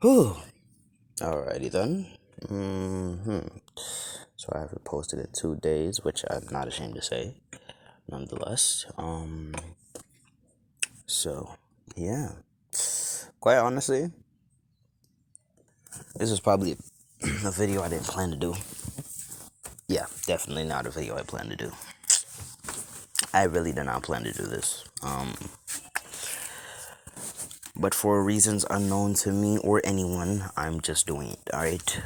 Whew. Alrighty then. So I haven't posted in 2 days, which I'm not ashamed to say. Nonetheless, so yeah. Quite honestly, this is probably a video I didn't plan to do. Yeah, definitely not a video I plan to do. I really did not plan to do this. But for reasons unknown to me or anyone, I'm just doing it. Alright.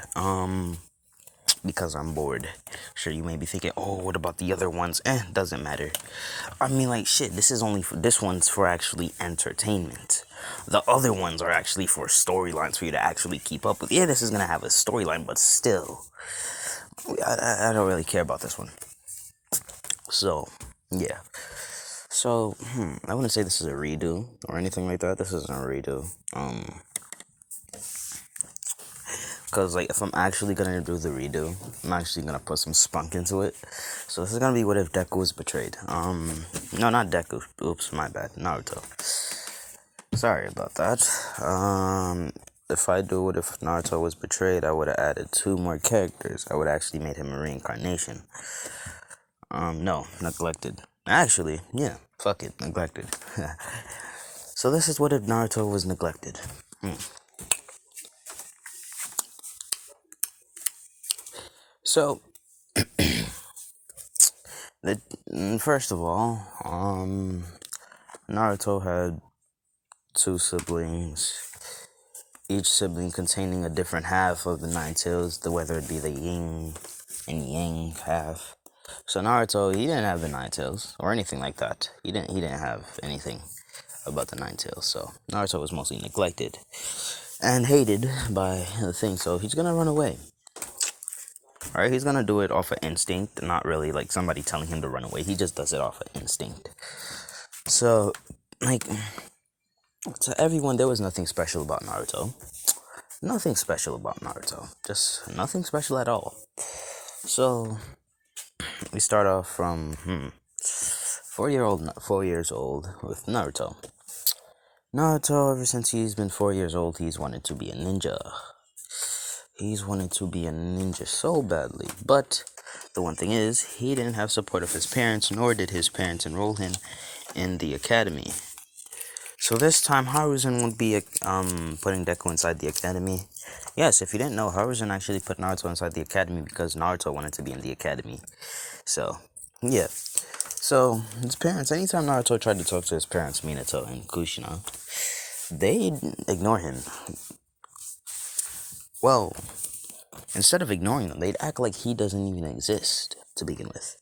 Because I'm bored. Sure, you may be thinking, oh, what about the other ones? Doesn't matter. I mean, like, shit, this one's for actually entertainment. The other ones are actually for storylines for you to actually keep up with. Yeah, this is gonna have a storyline, but still, I don't really care about this one. So, yeah. So, I wouldn't say this is a redo or anything like that. This isn't a redo. Because, like, if I'm actually gonna do the redo, I'm actually gonna put some spunk into it. So this is gonna be what if Deku was betrayed. No, not Deku. Oops, my bad. Naruto. Sorry about that. If I do what if Naruto was betrayed, I would have added two more characters. I would actually made him a reincarnation. No, neglected. Actually, yeah, fuck it, neglected. So this is what if Naruto was neglected. So, first of all, Naruto had two siblings, each sibling containing a different half of the nine tails, whether it be the yin and yang half. So Naruto, he didn't have the nine tails or anything like that. He didn't have anything about the nine tails. So Naruto was mostly neglected and hated by the thing. So he's gonna run away. Alright, he's gonna do it off of instinct, not really like somebody telling him to run away. He just does it off of instinct. So, like, to everyone, there was nothing special about Naruto. Nothing special about Naruto. Just nothing special at all. So, we start off from 4 years old with Naruto. Naruto, ever since he's been 4 years old, he's wanted to be a ninja. He's wanted to be a ninja so badly. But the one thing is, he didn't have support of his parents, nor did his parents enroll him in the academy. So this time, Haruzen would be putting Deku inside the academy. Yes, if you didn't know, Haruzen actually put Naruto inside the academy because Naruto wanted to be in the academy. So, yeah. So, his parents, anytime Naruto tried to talk to his parents, Minato and Kushina, they'd ignore him. Well, instead of ignoring them, they'd act like he doesn't even exist to begin with.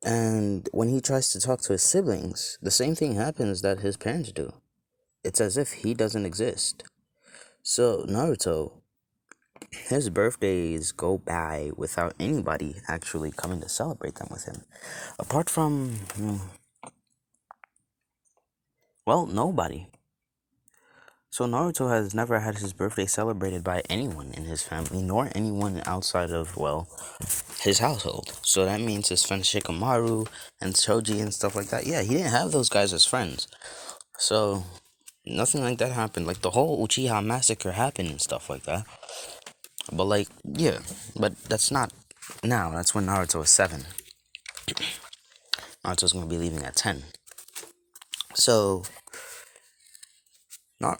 And when he tries to talk to his siblings, the same thing happens that his parents do. It's as if he doesn't exist. So, Naruto, his birthdays go by without anybody actually coming to celebrate them with him. Apart from, well, nobody. So Naruto has never had his birthday celebrated by anyone in his family, nor anyone outside of, well, his household. So that means his friends Shikamaru and Choji and stuff like that. Yeah, he didn't have those guys as friends. So nothing like that happened. Like the whole Uchiha massacre happened and stuff like that. But like, yeah, but that's not now. That's when Naruto is 7. Naruto's gonna be leaving at 10. So,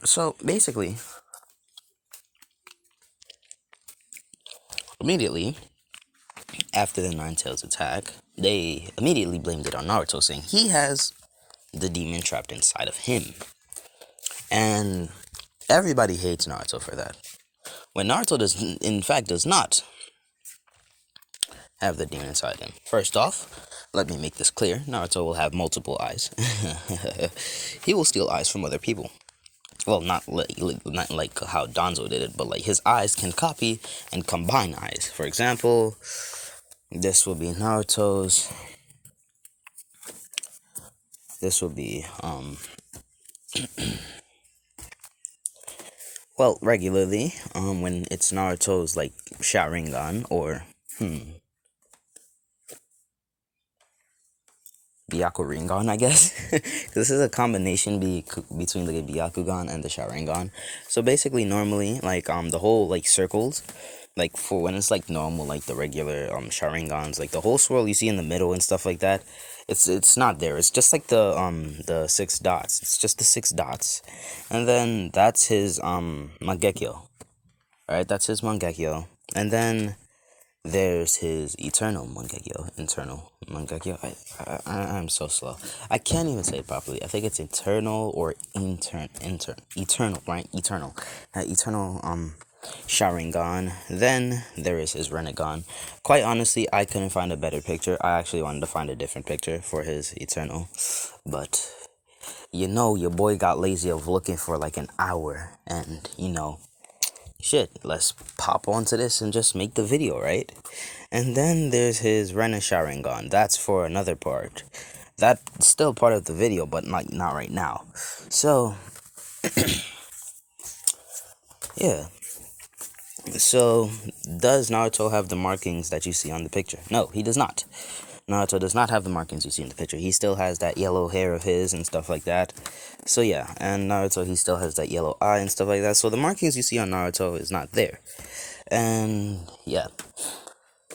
so basically, immediately after the Nine Tails attack, they immediately blamed it on Naruto, saying he has the demon trapped inside of him. And everybody hates Naruto for that. When Naruto does not have the demon inside him. First off, let me make this clear. Naruto will have multiple eyes. He will steal eyes from other people. Well, not like how Danzo did it, but like his eyes can copy and combine eyes. For example, this will be Naruto's. This will be well, regularly when it's Naruto's like Sharingan or Byakuringan, I guess. This is a combination between the Byakugan and the Sharingan. So basically, normally, like the whole like circles, like for when it's like normal, like the regular Sharingans, like the whole swirl you see in the middle and stuff like that, it's not there. It's just like the six dots. It's just the six dots, and then that's his Mangekyo. All right, that's his Mangekyo, and then there's his internal Mangekyo. I'm so slow. I can't even say it properly. I think it's internal or eternal, right? Eternal Sharingan. Then there is his Renegon. Quite honestly, I couldn't find a better picture. I actually wanted to find a different picture for his eternal, but your boy got lazy of looking for like an hour, and shit, let's pop onto this and just make the video, right? And then there's his Rena Sharingan. That's for another part. That's still part of the video, but not right now. So, yeah. So, does Naruto have the markings that you see on the picture? No, he does not. Naruto does not have the markings you see in the picture. He still has that yellow hair of his and stuff like that. So yeah, and Naruto, he still has that yellow eye and stuff like that. So the markings you see on Naruto is not there. And yeah.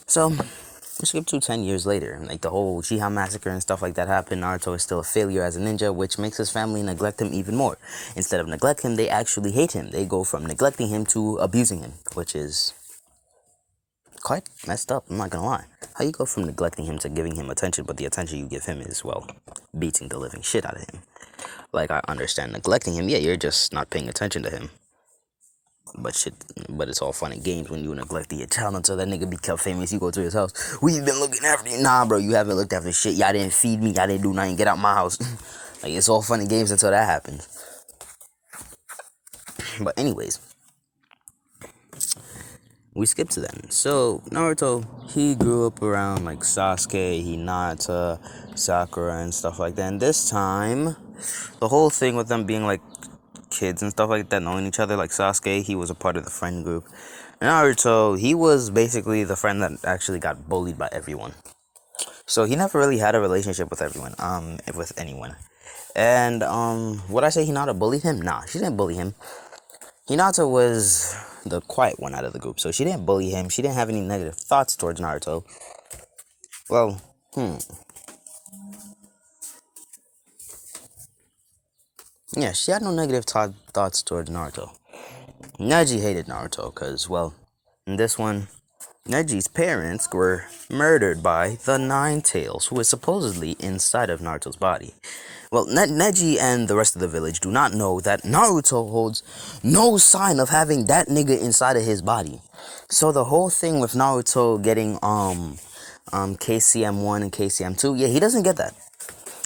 So, we skip to 10 years later. Like the whole Uchiha massacre and stuff like that happened. Naruto is still a failure as a ninja, which makes his family neglect him even more. Instead of neglect him, they actually hate him. They go from neglecting him to abusing him, which is quite messed up, I'm not gonna lie. How you go from neglecting him to giving him attention, but the attention you give him is, well, beating the living shit out of him. Like, I understand neglecting him, yeah, you're just not paying attention to him. But it's all fun and games when you neglect your child until that nigga become famous. You go to his house. We've been looking after you. Nah, bro, you haven't looked after shit. Y'all didn't feed me. Y'all didn't do nothing. Get out my house. Like, it's all fun and games until that happens. But anyways, we skip to then. So Naruto, he grew up around like Sasuke, Hinata, Sakura, and stuff like that. And this time, the whole thing with them being like kids and stuff like that, knowing each other, like Sasuke, he was a part of the friend group. Naruto, he was basically the friend that actually got bullied by everyone. So he never really had a relationship with with anyone. And would I say Hinata bullied him? Nah, she didn't bully him. Hinata was the quiet one out of the group, so she didn't bully him. She didn't have any negative thoughts towards Naruto. Well, yeah, she had no negative thoughts towards Naruto. Neji hated Naruto because, well, in this one, Neji's parents were murdered by the Nine Tails, who is supposedly inside of Naruto's body. Well, Neji and the rest of the village do not know that Naruto holds no sign of having that nigga inside of his body. So the whole thing with Naruto getting KCM1 and KCM2, yeah, he doesn't get that.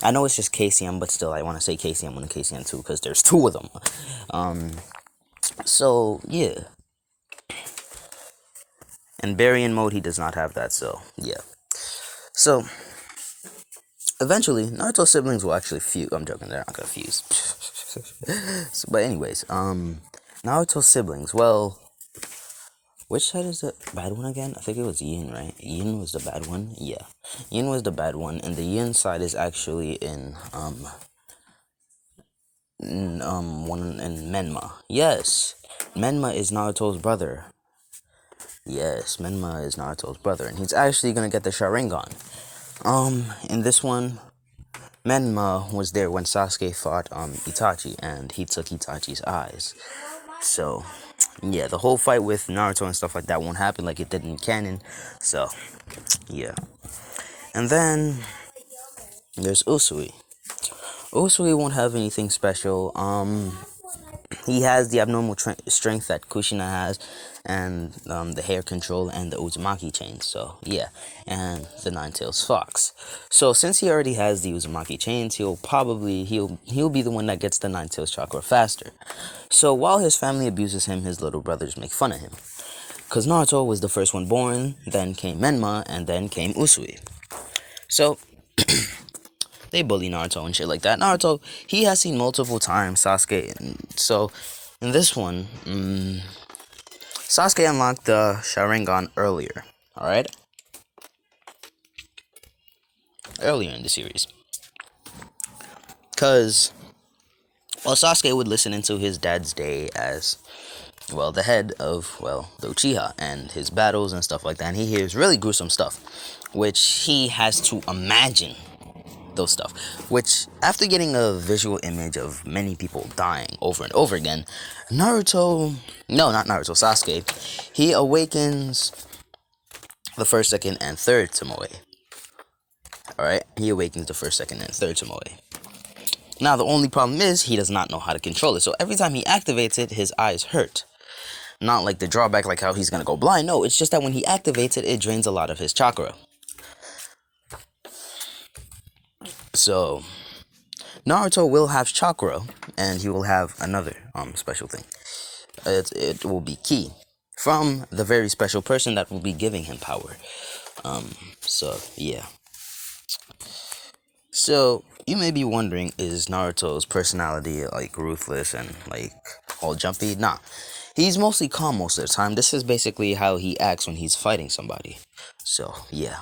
I know it's just KCM, but still, I want to say KCM1 and KCM2 because there's two of them. So yeah. In Baryon mode, he does not have that, so yeah. So eventually, Naruto's siblings will actually fuse. I'm joking, they're not gonna fuse. So, but anyways, Naruto's siblings, well, which side is the bad one again? I think it was Yin, right? Yin was the bad one? Yeah. Yin was the bad one, and the Yin side is actually in Menma. Yes. Menma is Naruto's brother. Yes, Menma is Naruto's brother, and he's actually gonna get the Sharingan. In this one, Menma was there when Sasuke fought Itachi, and he took Itachi's eyes. So, yeah, the whole fight with Naruto and stuff like that won't happen like it did in canon. So, yeah. And then there's Usui. Usui won't have anything special. He has the abnormal strength that Kushina has, and the hair control and the Uzumaki chains. So yeah, and the Nine-Tails Fox. So since he already has the Uzumaki chains, he'll be the one that gets the Nine-Tails chakra faster. So while his family abuses him, his little brothers make fun of him. Cause Naruto was the first one born, then came Menma, and then came Usui. So they bully Naruto and shit like that. Naruto, he has seen multiple times Sasuke. So, in this one, Sasuke unlocked the Sharingan earlier. Alright? Earlier in the series. Because, well, Sasuke would listen into his dad's day as, well, the head of, well, the Uchiha and his battles and stuff like that. And he hears really gruesome stuff, which he has to imagine those stuff. Which, after getting a visual image of many people dying over and over again, Naruto, no, not Naruto, Sasuke, he awakens the first, second, and third Tomoe. Alright, he awakens the first, second, and third Tomoe. Now, the only problem is he does not know how to control it. So every time he activates it, his eyes hurt. Not like the drawback, like how he's gonna go blind. No, it's just that when he activates it, it drains a lot of his chakra. So, Naruto will have chakra, and he will have another special thing. It will be ki from the very special person that will be giving him power. So yeah. So you may be wondering, is Naruto's personality like ruthless and like all jumpy? Nah, he's mostly calm most of the time. This is basically how he acts when he's fighting somebody. So yeah,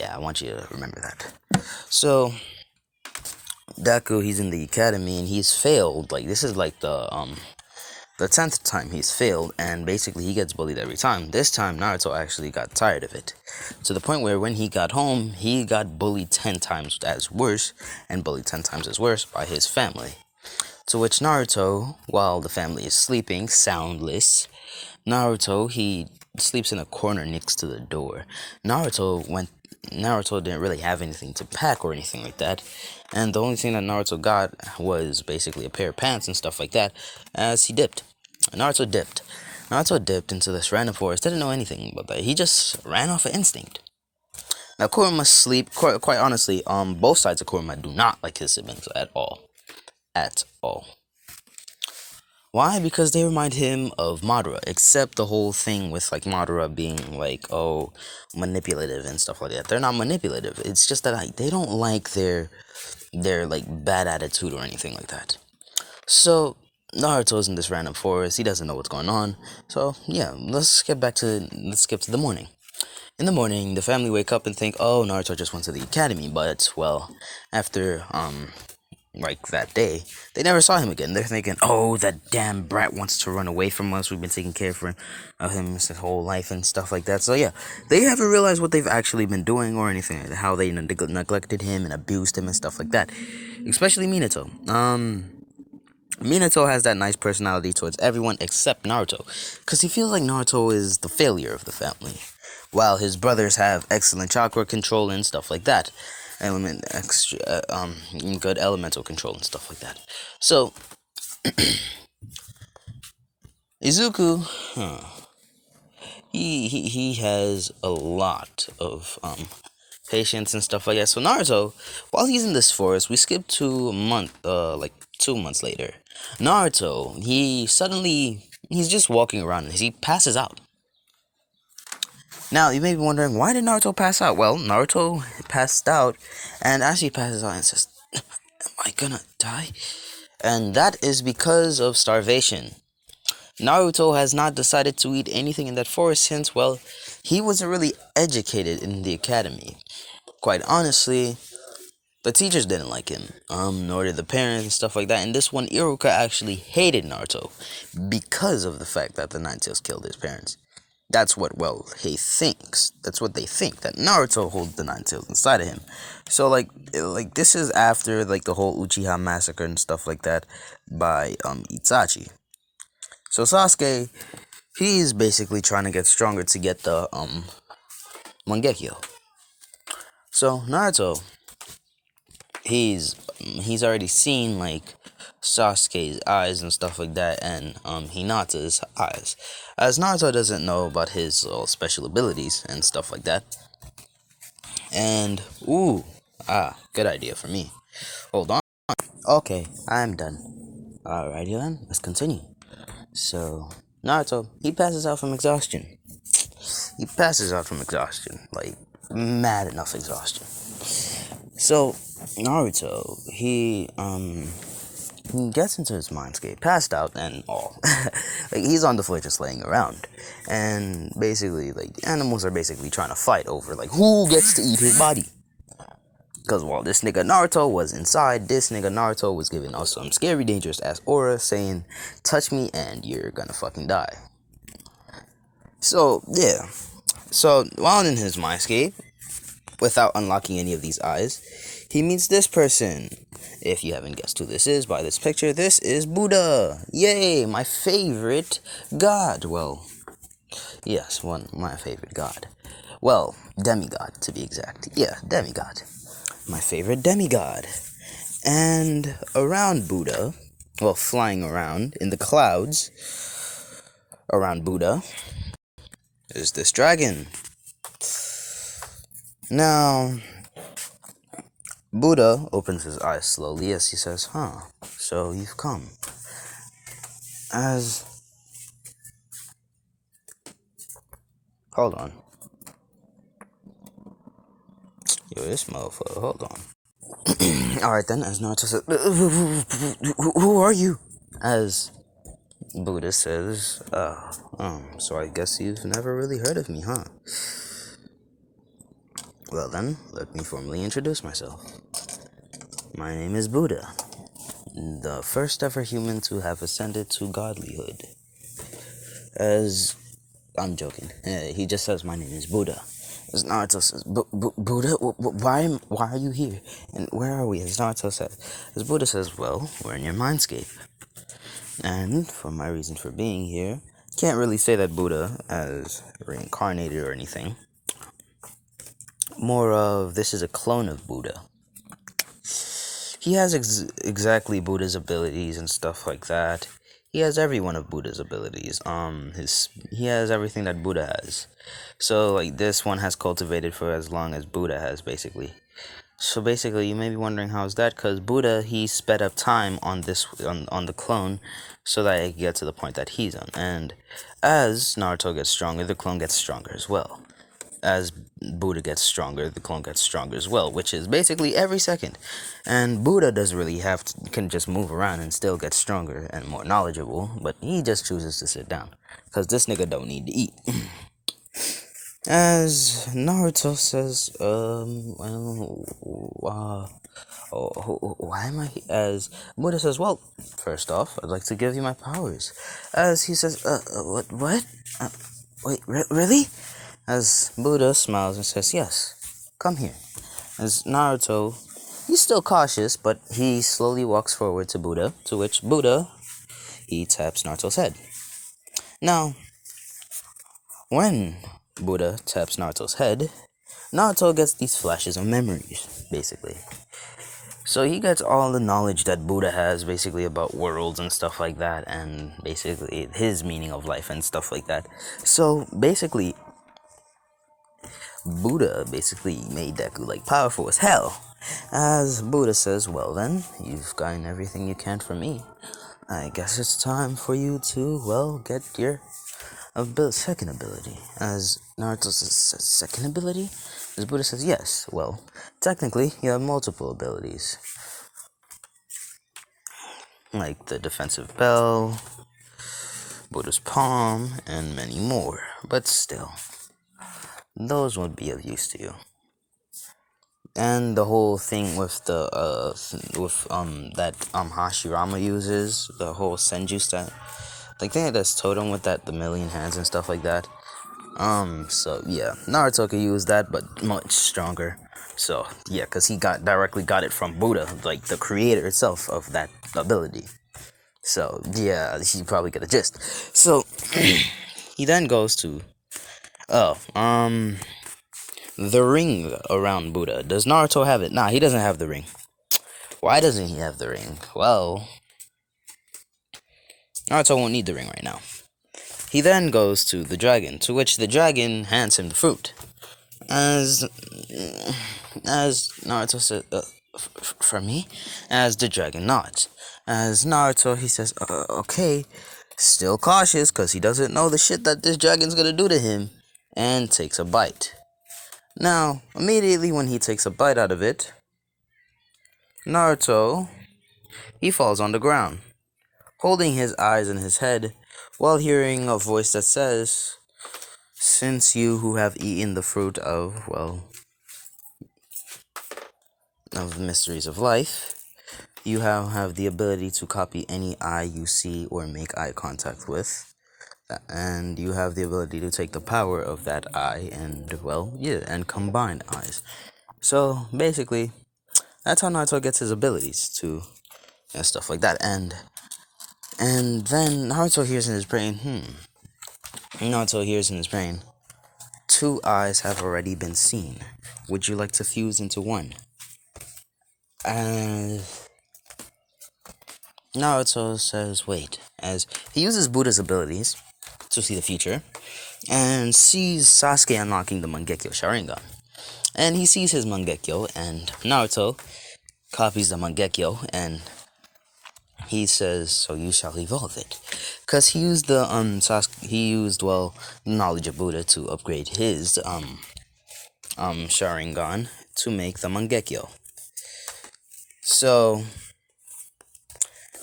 I want you to remember that. So Deku, he's in the academy and he's failed. Like, this is like the 10th time he's failed, and basically he gets bullied every time. This time Naruto actually got tired of it, to the point where when he got home, he got bullied 10 times as worse, and bullied 10 times as worse by his family. To which Naruto, while the family is sleeping soundless, he sleeps in a corner next to the door. Naruto didn't really have anything to pack or anything like that, and the only thing that Naruto got was basically a pair of pants and stuff like that, as he dipped. Naruto dipped into this random forest, didn't know anything about that. He just ran off of instinct. Now, Kurama sleep, quite honestly, both sides of Kurama do not like his siblings at all. At all. Why? Because they remind him of Madara, except the whole thing with like Madara being like, oh, manipulative and stuff like that. They're not manipulative. It's just that they don't like their like bad attitude or anything like that. So Naruto's in this random forest. He doesn't know what's going on. So yeah, let's skip to the morning. In the morning, the family wake up and think, oh, Naruto just went to the academy. But well, after like that day, they never saw him again. They're thinking, oh, that damn brat wants to run away from us. We've been taking care of him his whole life and stuff like that. So yeah, they haven't realized what they've actually been doing or anything, how they neglected him and abused him and stuff like that. Especially Minato. Minato has that nice personality towards everyone except Naruto, because he feels like Naruto is the failure of the family, while his brothers have excellent chakra control and stuff like that. Good elemental control and stuff like that. So Izuku, he has a lot of patience and stuff like that. So Naruto, while he's in this forest, we skip to a month, like 2 months later. Naruto, he's just walking around and he passes out. Now, you may be wondering, why did Naruto pass out? Well, Naruto passed out, and as he passes out and says, am I gonna die? And that is because of starvation. Naruto has not decided to eat anything in that forest since, well, he wasn't really educated in the academy. Quite honestly, the teachers didn't like him, nor did the parents and stuff like that. And this one, Iruka actually hated Naruto because of the fact that the Nine Tails killed his parents. That's what, well, he thinks. That's what they think, that Naruto holds the Nine Tails inside of him. So, like this is after, like, the whole Uchiha massacre and stuff like that by, Itachi. So Sasuke, he's basically trying to get stronger to get the, Mangekyo. So, Naruto, he's already seen, like, Sasuke's eyes and stuff like that, and Hinata's eyes, as Naruto doesn't know about his special abilities and stuff like that. And good idea for me. Hold on. Okay, I'm done. Alrighty then, let's continue. So Naruto, he passes out from exhaustion. Like mad enough exhaustion. So Naruto, he gets into his mindscape, passed out and all. Like, he's on the floor just laying around. And basically, like, animals are basically trying to fight over, like, who gets to eat his body. Because while this nigga Naruto was inside, this nigga Naruto was giving us some scary, dangerous ass aura saying, touch me and you're gonna fucking die. So, yeah. So, while in his mindscape, without unlocking any of these eyes, he meets this person. If you haven't guessed who this is by this picture, this is Buddha. Yay, my favorite god. Well, yes, my favorite god. Well, demigod to be exact. Yeah, demigod. My favorite demigod. And around Buddha, well, flying around in the clouds around Buddha, is this dragon. Now, Buddha opens his eyes slowly as he says, huh, so you've come. As... Hold on. Yo, this motherfucker, hold on. Alright then, as Naruto says, who are you? As Buddha says, so I guess you've never really heard of me, huh? Well then, let me formally introduce myself. My name is Buddha, the first ever human to have ascended to godlyhood. As... I'm joking. He just says my name is Buddha. As Naruto says, Buddha, why are you here? And where are we? As Naruto says, as Buddha says, well, we're in your mindscape. And for my reason for being here, can't really say that Buddha as reincarnated or anything. More of, this is a clone of Buddha. He has exactly Buddha's abilities and stuff like that. He has every one of Buddha's abilities. He has everything that Buddha has. So, like, this one has cultivated for as long as Buddha has, basically. So, basically, you may be wondering how is that? Because Buddha, he sped up time on the clone so that it could get to the point that he's on. And as Naruto gets stronger, the clone gets stronger as well. As Buddha gets stronger, the clone gets stronger as well, which is basically every second. And Buddha doesn't really can just move around and still get stronger and more knowledgeable, but he just chooses to sit down, because this nigga don't need to eat. As Naruto says, why am I here? As Buddha says, well, first off, I'd like to give you my powers. As he says, what? Wait, really? As Buddha smiles and says, yes, come here. As Naruto, he's still cautious, but he slowly walks forward to Buddha, to which Buddha, he taps Naruto's head. Now, when Buddha taps Naruto's head, Naruto gets these flashes of memories, basically. So he gets all the knowledge that Buddha has, basically, about worlds and stuff like that, and basically his meaning of life and stuff like that. So, basically, Buddha basically made Deku, like, powerful as hell. As Buddha says, well then, you've gotten everything you can from me. I guess it's time for you to, well, get your second ability. As Naruto says, second ability? As Buddha says, yes, well, technically, you have multiple abilities. Like the defensive bell, Buddha's palm, and many more. But still, those won't be of use to you. And the whole thing with the that Hashirama uses, the whole Senju stat, like they had this totem with that, the million hands and stuff like that. So yeah, Naruto could use that, but much stronger. So yeah, cause he directly got it from Buddha, like the creator itself of that ability. So yeah, he probably get the gist. So he then goes to the ring around Buddha. Does Naruto have it? Nah, he doesn't have the ring. Why doesn't he have the ring? Well, Naruto won't need the ring right now. He then goes to the dragon, to which the dragon hands him the fruit. As Naruto says, for me? As the dragon nods. As Naruto, he says, okay, still cautious, because he doesn't know the shit that this dragon's gonna do to him, and takes a bite. Now, immediately when he takes a bite out of it, Naruto, he falls on the ground, holding his eyes in his head, while hearing a voice that says, since you who have eaten the fruit of, well, of the mysteries of life, you have the ability to copy any eye you see or make eye contact with. And you have the ability to take the power of that eye and, well, yeah, and combine eyes. So basically, that's how Naruto gets his abilities to and stuff like that. And then Naruto hears in his brain, Naruto hears in his brain, two eyes have already been seen. Would you like to fuse into one? And Naruto says, wait, as he uses Buddha's abilities to see the future, and sees Sasuke unlocking the Mangekyo Sharingan. And he sees his Mangekyo, and Naruto copies the Mangekyo, and he says, so you shall evolve it. Because he used the, knowledge of Buddha to upgrade his, Sharingan to make the Mangekyo. So,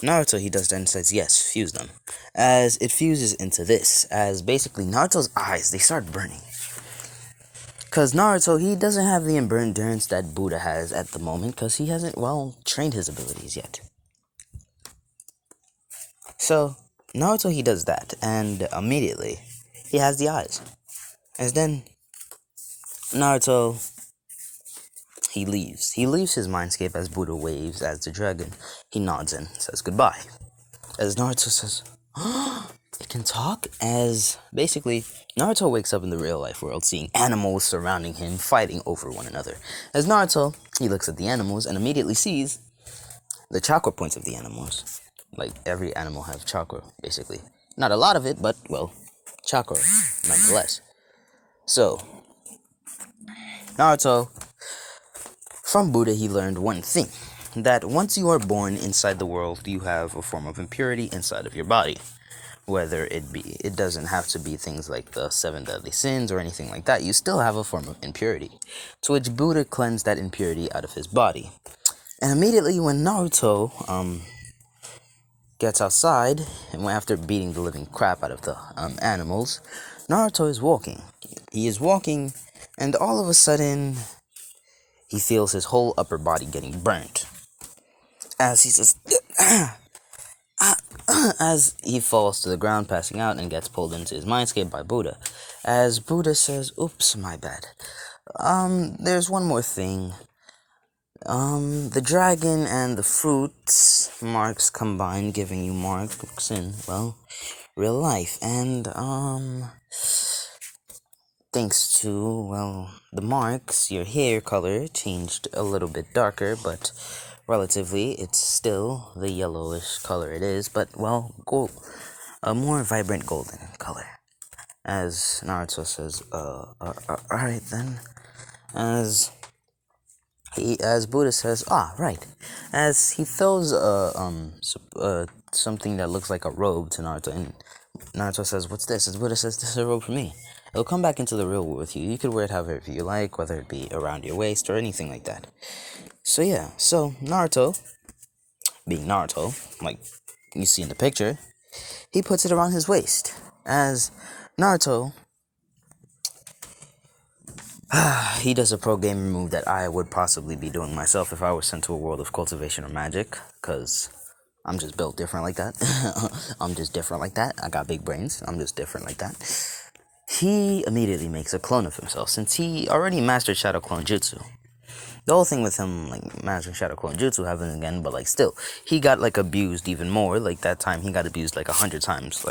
Naruto, he does that and says, yes, fuse them. As it fuses into this, as basically Naruto's eyes, they start burning. Because Naruto, he doesn't have the endurance that Buddha has at the moment, because he hasn't, trained his abilities yet. So, Naruto, he does that, and immediately, he has the eyes. As then, Naruto, he leaves. He leaves his mindscape as Buddha waves as the dragon. He nods and says goodbye. As Naruto says, it can talk? As basically, Naruto wakes up in the real life world seeing animals surrounding him fighting over one another. As Naruto, he looks at the animals and immediately sees the chakra points of the animals. Like, every animal have chakra, basically. Not a lot of it, but, chakra, nonetheless. So, Naruto, from Buddha, he learned one thing. That once you are born inside the world, you have a form of impurity inside of your body. Whether it doesn't have to be things like the 7 deadly sins or anything like that. You still have a form of impurity. To which Buddha cleansed that impurity out of his body. And immediately when Naruto, gets outside, and after beating the living crap out of the animals, Naruto is walking. He is walking, and all of a sudden, he feels his whole upper body getting burnt. As he says, as he falls to the ground, passing out, and gets pulled into his mindscape by Buddha. As Buddha says, oops, my bad. There's one more thing. The dragon and the fruits marks combined, giving you marks in, real life. And, thanks to, the marks, your hair color changed a little bit darker, but relatively, it's still the yellowish color it is, but, gold, a more vibrant golden color. As Naruto says, alright then. As Buddha says, right. As he throws something that looks like a robe to Naruto, and Naruto says, what's this? As Buddha says, this is a robe for me. It'll come back into the real world with you. You could wear it however you like, whether it be around your waist or anything like that. So yeah, Naruto, being Naruto, like you see in the picture, he puts it around his waist. As Naruto, he does a pro gamer move that I would possibly be doing myself if I was sent to a world of cultivation or magic, because I'm just built different like that. I'm just different like that. I got big brains. I'm just different like that. He immediately makes a clone of himself, since he already mastered Shadow Clone Jutsu. The whole thing with him, mastering Shadow Clone Jutsu happens again, but, still, he got, abused even more. That time, he got abused, 100 times.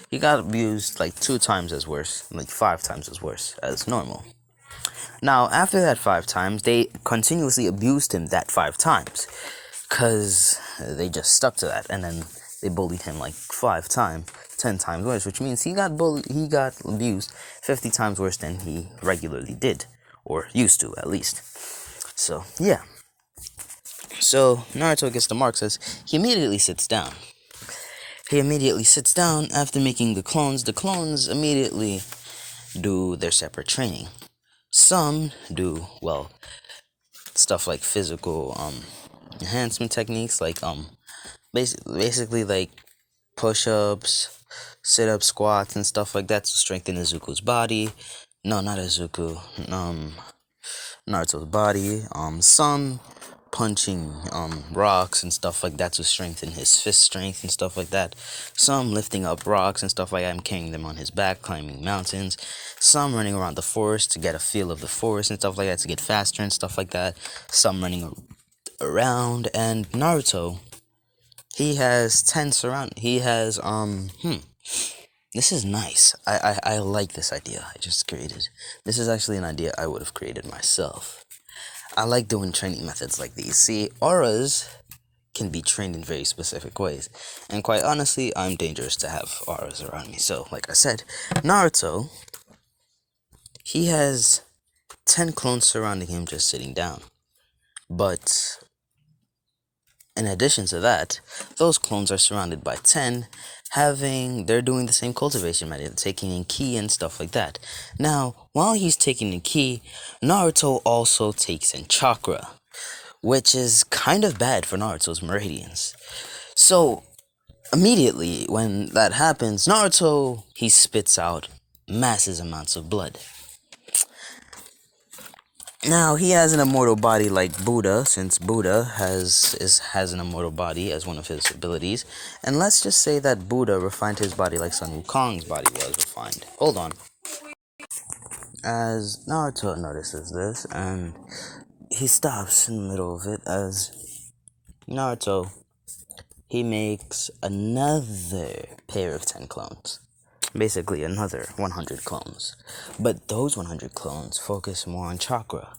He got abused, 2 times as worse, 5 times as worse as normal. Now, after that 5 times, they continuously abused him that 5 times. Because they just stuck to that, and then they bullied him, 5 times, 10 times worse, which means he got abused 50 times worse than he regularly did. Or used to, at least. So, yeah. So, Naruto gets the marks as he immediately sits down. He immediately sits down after making the clones. The clones immediately do their separate training. Some do, stuff like physical, enhancement techniques, basically, push-ups, sit-up squats, and stuff like that to strengthen Izuku's body. No, not Izuku. Naruto's body. Some punching rocks and stuff like that to strengthen his fist strength and stuff like that. Some lifting up rocks and stuff like that and carrying them on his back, climbing mountains. Some running around the forest to get a feel of the forest and stuff like that, to get faster and stuff like that. Some running around. And Naruto, he has 10 surround. He has This is nice. I like this idea I just created. This is actually an idea I would have created myself. I like doing training methods like these. See, auras can be trained in very specific ways. And quite honestly, I'm dangerous to have auras around me. So, like I said, Naruto, he has 10 clones surrounding him just sitting down. But in addition to that, those clones are surrounded by 10, they're doing the same cultivation method, taking in ki and stuff like that. Now, while he's taking in ki, Naruto also takes in chakra, which is kind of bad for Naruto's meridians. So, immediately when that happens, Naruto, he spits out massive amounts of blood. Now, he has an immortal body like Buddha, since Buddha has an immortal body as one of his abilities. And let's just say that Buddha refined his body like Sun Wukong's body was refined. Hold on. As Naruto notices this, and he stops in the middle of it, as Naruto, he makes another pair of 10 clones. Basically, another 100 clones. But those 100 clones focus more on chakra.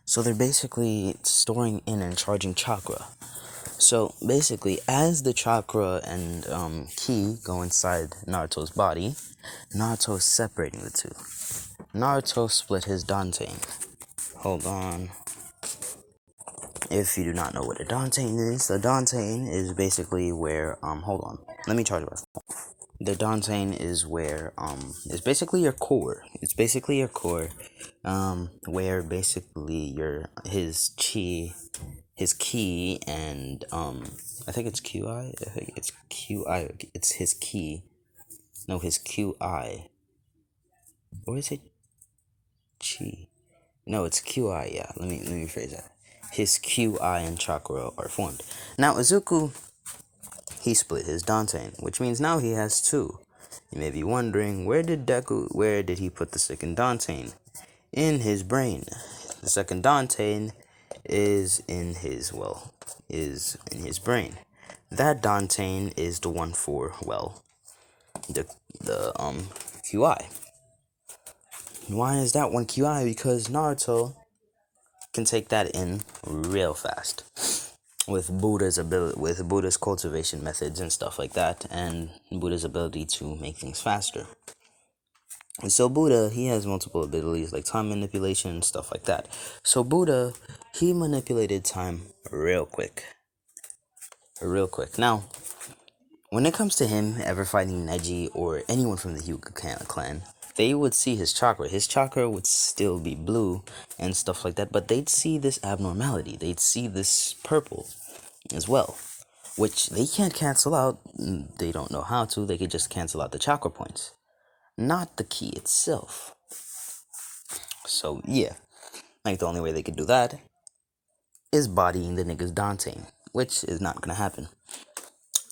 So they're basically storing in and charging chakra. So basically, as the chakra and ki go inside Naruto's body, Naruto is separating the two. Naruto split his Dantein. Hold on. If you do not know what a Dantein is, the Dantein is basically where, hold on. Let me charge my phone. The Dantein is where, it's basically your core. It's basically your core, where basically his ki, and, I think it's QI? I think it's QI. It's his ki. No, his QI. Or is it chi? No, it's QI, yeah. Let me rephrase that. His QI and chakra are formed. Now, Izuku, he split his Dantein, which means now he has two. You may be wondering, where did he put the second Dantein? In his brain. The second Dantein is in his brain. That Dantein is the one for, the QI. Why is that one QI? Because Naruto can take that in real fast. With Buddha's cultivation methods and stuff like that, and Buddha's ability to make things faster. And so Buddha, he has multiple abilities like time manipulation and stuff like that. So Buddha, he manipulated time real quick. Now, when it comes to him ever fighting Neji or anyone from the Hyuga clan, they would see his chakra. His chakra would still be blue and stuff like that, but they'd see this abnormality. They'd see this purple as well, which they can't cancel out. They don't know how to. They could just cancel out the chakra points, not the ki itself. So yeah, like the only way they could do that is bodying the nigga's Dantein, which is not gonna happen.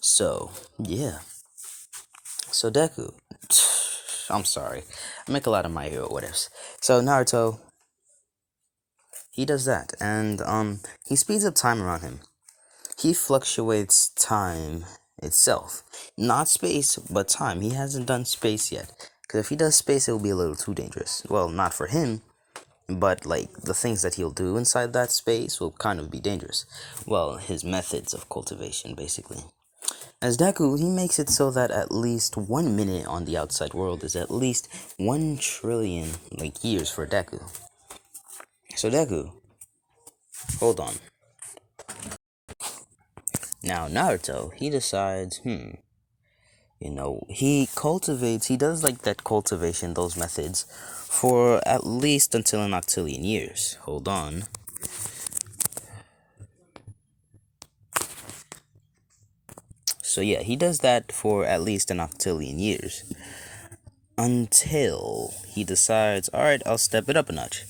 So yeah. So Deku, I'm sorry, I make a lot of My Hero what ifs. So Naruto, he does that, and he speeds up time around him. He fluctuates time itself. Not space, but time. He hasn't done space yet. Because if he does space, it will be a little too dangerous. Well, not for him, but like the things that he'll do inside that space will kind of be dangerous. Well, his methods of cultivation, basically. As Deku, he makes it so that at least 1 minute on the outside world is at least 1 trillion years for Deku. So Deku, hold on. Now Naruto, he decides, he does that cultivation, those methods, for at least until an octillion years. Hold on. So yeah, he does that for at least an octillion years. Until he decides, alright, I'll step it up a notch.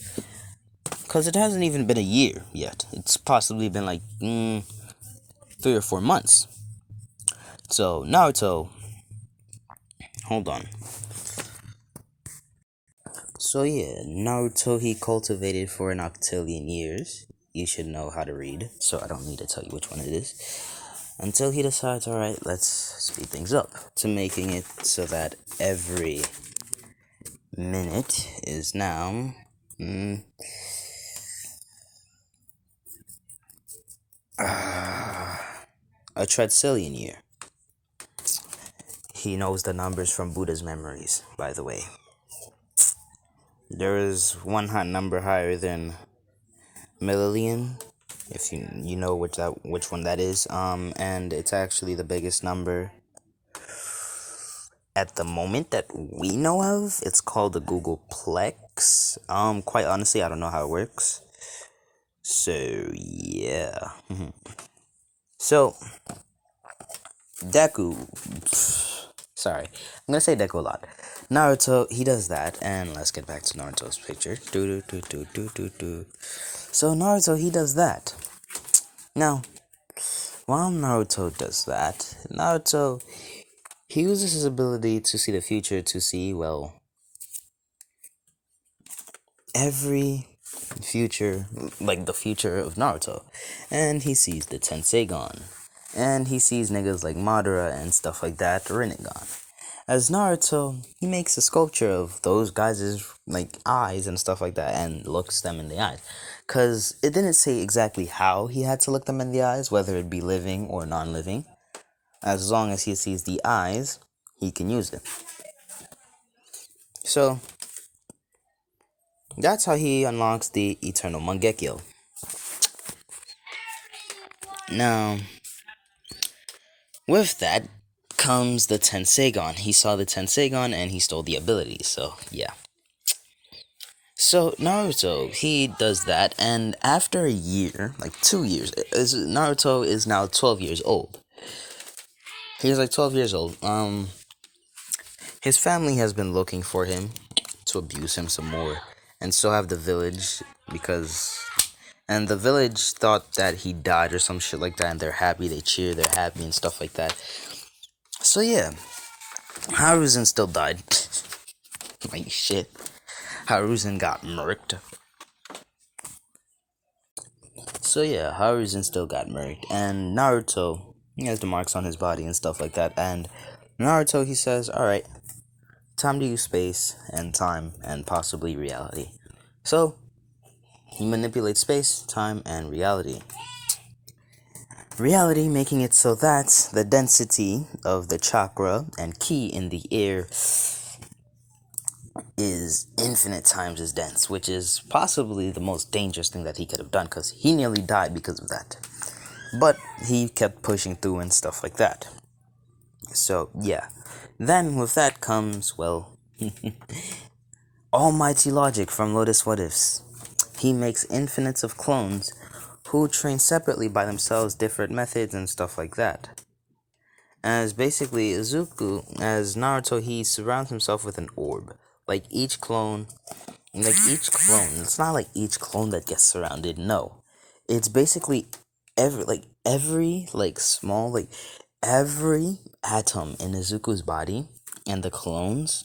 Because it hasn't even been a year yet. It's possibly been like 3 or 4 months. So, Naruto. Hold on. So, yeah, Naruto he cultivated for an octillion years. You should know how to read, so I don't need to tell you which one it is. Until he decides, alright, let's speed things up to making it so that every minute is now a trillion year. He knows the numbers from Buddha's memories, by the way. There is one hot number higher than millennium, if you know which one that is. And it's actually the biggest number at the moment that we know of. It's called the Googleplex. Quite honestly, I don't know how it works. So yeah. So Deku. Sorry, I'm gonna say Deku a lot. Naruto, he does that, and let's get back to Naruto's picture. So Naruto, he does that. Now, while Naruto does that, Naruto, he uses his ability to see the future to see, well, every future, like the future of Naruto. And he sees the Tenseigan. And he sees niggas like Madara and stuff like that, Rinnegan. As Naruto, he makes a sculpture of those guys' like eyes and stuff like that and looks them in the eyes. Cause it didn't say exactly how he had to look them in the eyes, whether it be living or non-living. As long as he sees the eyes, he can use it. So that's how he unlocks the Eternal Mangekyo. Now, with that comes the Tenseigan. He saw the Tenseigan and he stole the ability, so yeah. So Naruto, he does that, and after a year, like 2 years, Naruto is now 12 years old. He's like 12 years old. His family has been looking for him to abuse him some more, and so have the village, and the village thought that he died or some shit like that, and they're happy, they cheer, they're happy and stuff like that. So yeah, Hiruzen still died. Like shit. Hiruzen got murked. So yeah, Hiruzen still got murked, and Naruto, he has the marks on his body and stuff like that, and Naruto, he says, alright, time to use space and time and possibly reality. So, he manipulates space, time, and reality. Reality making it so that the density of the chakra and ki in the air is infinite times as dense, which is possibly the most dangerous thing that he could have done, because he nearly died because of that. But he kept pushing through and stuff like that. So, yeah. Then with that comes, well, almighty logic from Lotus What Ifs. He makes infinites of clones who train separately by themselves different methods and stuff like that. As basically, Izuku, as Naruto, he surrounds himself with an orb. It's not like each clone that gets surrounded, no. It's basically every atom in Izuku's body and the clones,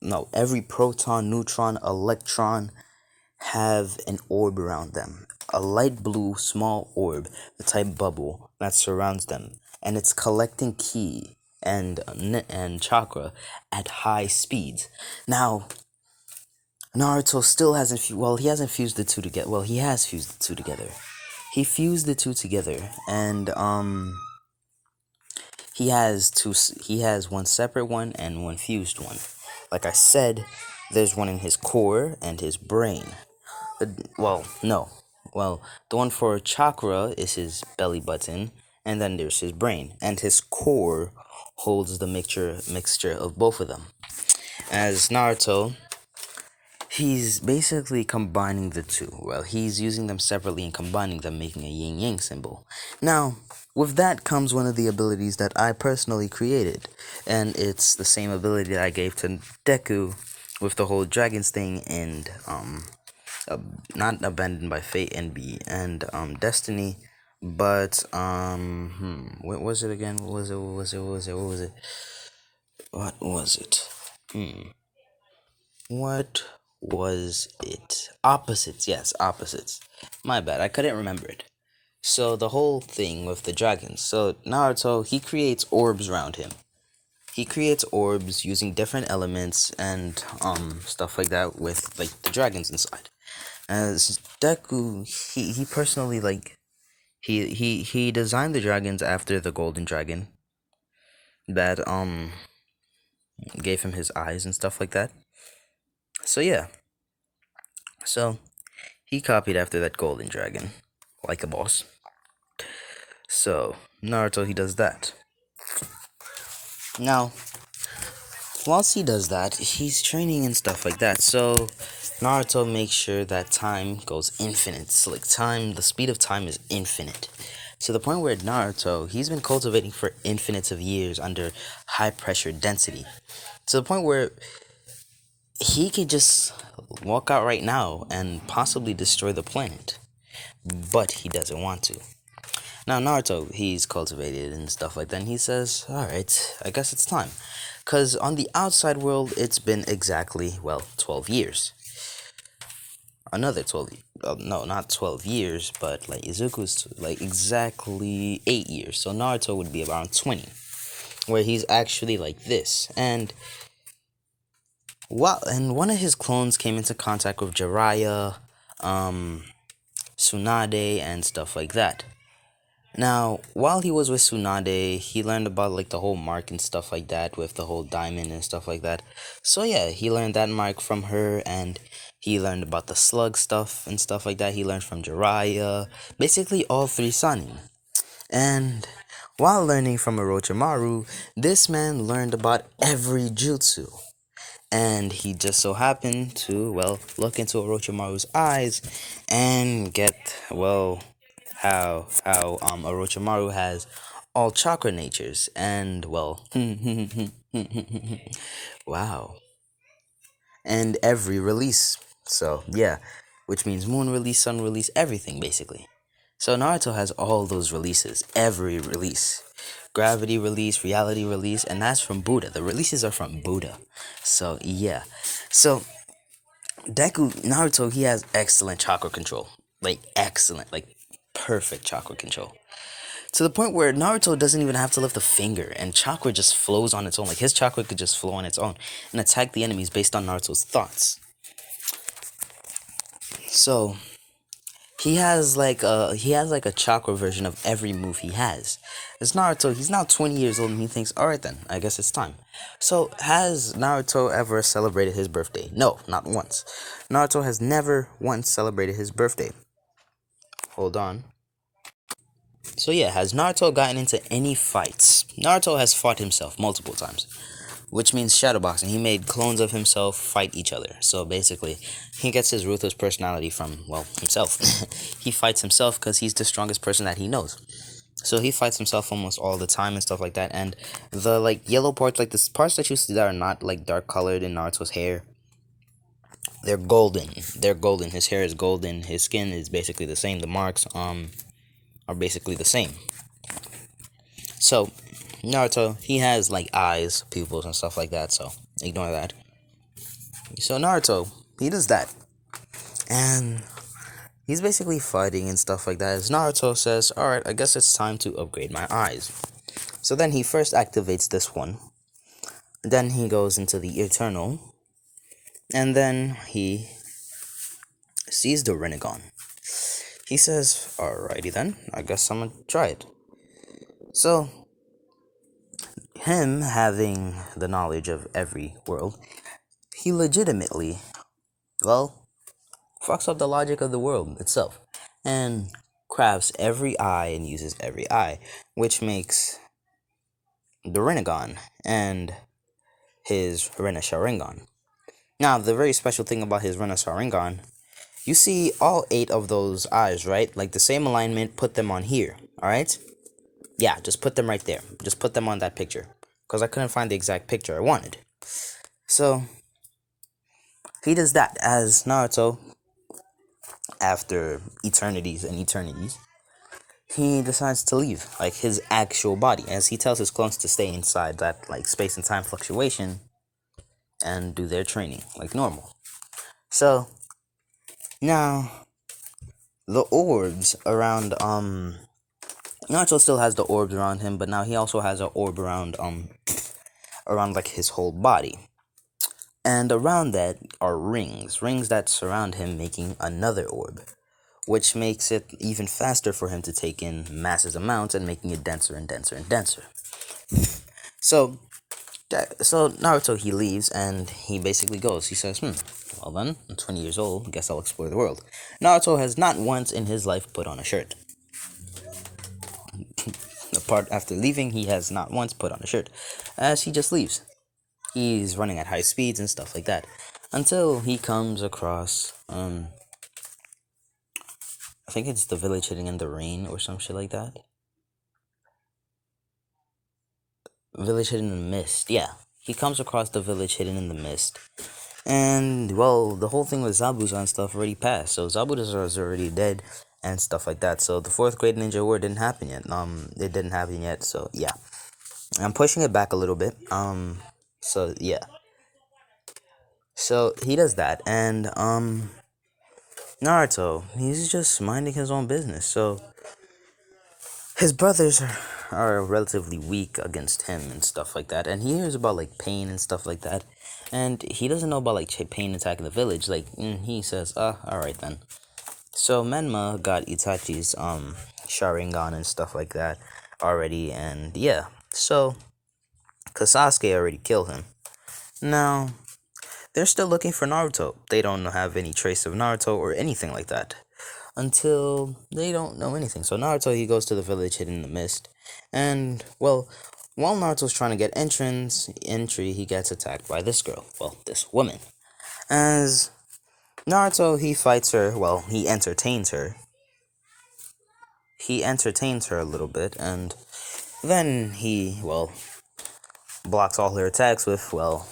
no, every proton, neutron, electron have an orb around them. A light blue small orb, the type bubble that surrounds them, and it's collecting ki and chakra at high speeds. Now, Naruto still hasn't he hasn't fused the two together. Well, he has fused the two together. He fused the two together, and he has one separate one and one fused one. Like I said, there's one in his core and his brain. The one for chakra is his belly button, and then there's his brain, and his core holds the mixture of both of them. As Naruto, he's basically combining the two. Well, he's using them separately and combining them, making a yin-yang symbol. Now, with that comes one of the abilities that I personally created, and it's the same ability that I gave to Deku with the whole dragons thing and not abandoned by fate and destiny, but what was it again? What was it? What was it? What was it? What was it? What was it? What was it? Opposites, yes, opposites. My bad, I couldn't remember it. So the whole thing with the dragons. So Naruto, he creates orbs around him. He creates orbs using different elements and stuff like that with like the dragons inside. As Deku, he personally like he designed the dragons after the golden dragon that gave him his eyes and stuff like that. So yeah. So he copied after that golden dragon like a boss. So Naruto, he does that. Now, whilst he does that, he's training and stuff like that. So Naruto makes sure that time goes infinite. So like time, the speed of time is infinite. To the point where Naruto, he's been cultivating for infinites of years under high pressure density. To the point where he could just walk out right now and possibly destroy the planet. But he doesn't want to. Now, Naruto, he's cultivated and stuff like that, and he says, alright, I guess it's time. Because on the outside world, it's been exactly, well, 12 years. Another 12, no, not 12 years, but like Izuku's like exactly 8 years. So Naruto would be around 20, where he's actually like this. And one of his clones came into contact with Jiraiya, Tsunade, and stuff like that. Now, while he was with Tsunade, he learned about like the whole mark and stuff like that with the whole diamond and stuff like that. So yeah, he learned that mark from her, and he learned about the slug stuff and stuff like that. He learned from Jiraiya, basically all three Sanin. And while learning from Orochimaru, this man learned about every jutsu. And he just so happened to, well, look into Orochimaru's eyes and get, well, how Orochimaru has all chakra natures and well wow, and every release. So yeah, which means moon release, sun release, everything basically. So Naruto has all those releases, every release. Gravity release, reality release, and that's from Buddha. The releases are from Buddha. So yeah. So Naruto, he has excellent chakra control. Like excellent, like perfect chakra control. To the point where Naruto doesn't even have to lift a finger and chakra just flows on its own. Like his chakra could just flow on its own and attack the enemies based on Naruto's thoughts. So he has like a chakra version of every move he has. As Naruto, he's now 20 years old and he thinks, alright then, I guess it's time. So has Naruto ever celebrated his birthday? No, not once. Naruto has never once celebrated his birthday. Hold on. So yeah, has Naruto gotten into any fights? Naruto has fought himself multiple times, which means shadowboxing. He made clones of himself fight each other. So basically, he gets his ruthless personality from, well, himself. He fights himself because he's the strongest person that he knows. So he fights himself almost all the time and stuff like that. And the like yellow parts, like the parts that you see that are not like dark colored in Naruto's hair, they're golden. They're golden. His hair is golden. His skin is basically the same. The marks are basically the same. So Naruto, he has like eyes, pupils, and stuff like that. So ignore that. So Naruto, he does that, and he's basically fighting and stuff like that. As Naruto says, "All right, I guess it's time to upgrade my eyes." So then he first activates this one. Then he goes into the Eternal, and then he sees the Rinnegan. He says, "Alrighty then, I guess I'm gonna try it." So him having the knowledge of every world, he legitimately, well, fucks up the logic of the world itself and crafts every eye and uses every eye, which makes the Rinnegan and his Rinne Sharingan. Now, the very special thing about his Rinne Sharingan, you see all 8 of those eyes, right? Like the same alignment, put them on here, alright? Yeah, just put them right there. Just put them on that picture. Because I couldn't find the exact picture I wanted. So, he does that as Naruto. after eternities and eternities, he decides to leave, like his actual body, as he tells his clones to stay inside that like space and time fluctuation and do their training like normal. So now the orbs around Naruto still has the orbs around him, but now he also has an orb around like his whole body. And around that are rings that surround him, making another orb, which makes it even faster for him to take in massive amounts and making it denser and denser and denser. So, so Naruto, he leaves and he basically goes. He says, well then, I'm 20 years old, guess I'll explore the world. Naruto has not once in his life put on a shirt. Apart after leaving, he has not once put on a shirt, as he just leaves. He's running at high speeds and stuff like that, until he comes across, I think it's the village hidden in the rain or some shit like that. Village hidden in the mist, yeah. He comes across the village hidden in the mist. And, well, the whole thing with Zabuza and stuff already passed. So Zabuza is already dead and stuff like that. So the fourth great ninja war didn't happen yet. It didn't happen yet, so yeah. I'm pushing it back a little bit. So yeah. So he does that, and Naruto, he's just minding his own business. So his brothers are relatively weak against him and stuff like that, and he hears about like pain and stuff like that, and he doesn't know about like pain attacking the village. Like he says, all right then. So Menma got Itachi's Sharingan and stuff like that already, and yeah. So cause Sasuke already killed him. Now they're still looking for Naruto. They don't have any trace of Naruto or anything like that. Until they don't know anything. So Naruto, he goes to the village hidden in the mist. And, well, while Naruto's trying to get entry, he gets attacked by this girl. Well, this woman. As Naruto, he fights her. Well, he entertains her. He entertains her a little bit. And then he, well, blocks all her attacks with, well,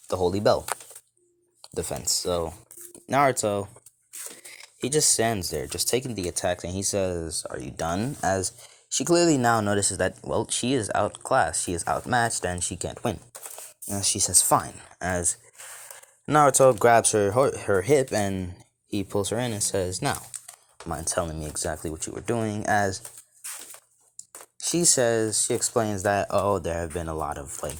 the Holy Bell defense. So Naruto, he just stands there, just taking the attacks, and he says, "Are you done?" As she clearly now notices that, well, she is outclassed, she is outmatched, and she can't win. And she says, "Fine." As Naruto grabs her hip, and he pulls her in and says, "Now, mind telling me exactly what you were doing?" As she explains that, oh, there have been a lot of, like,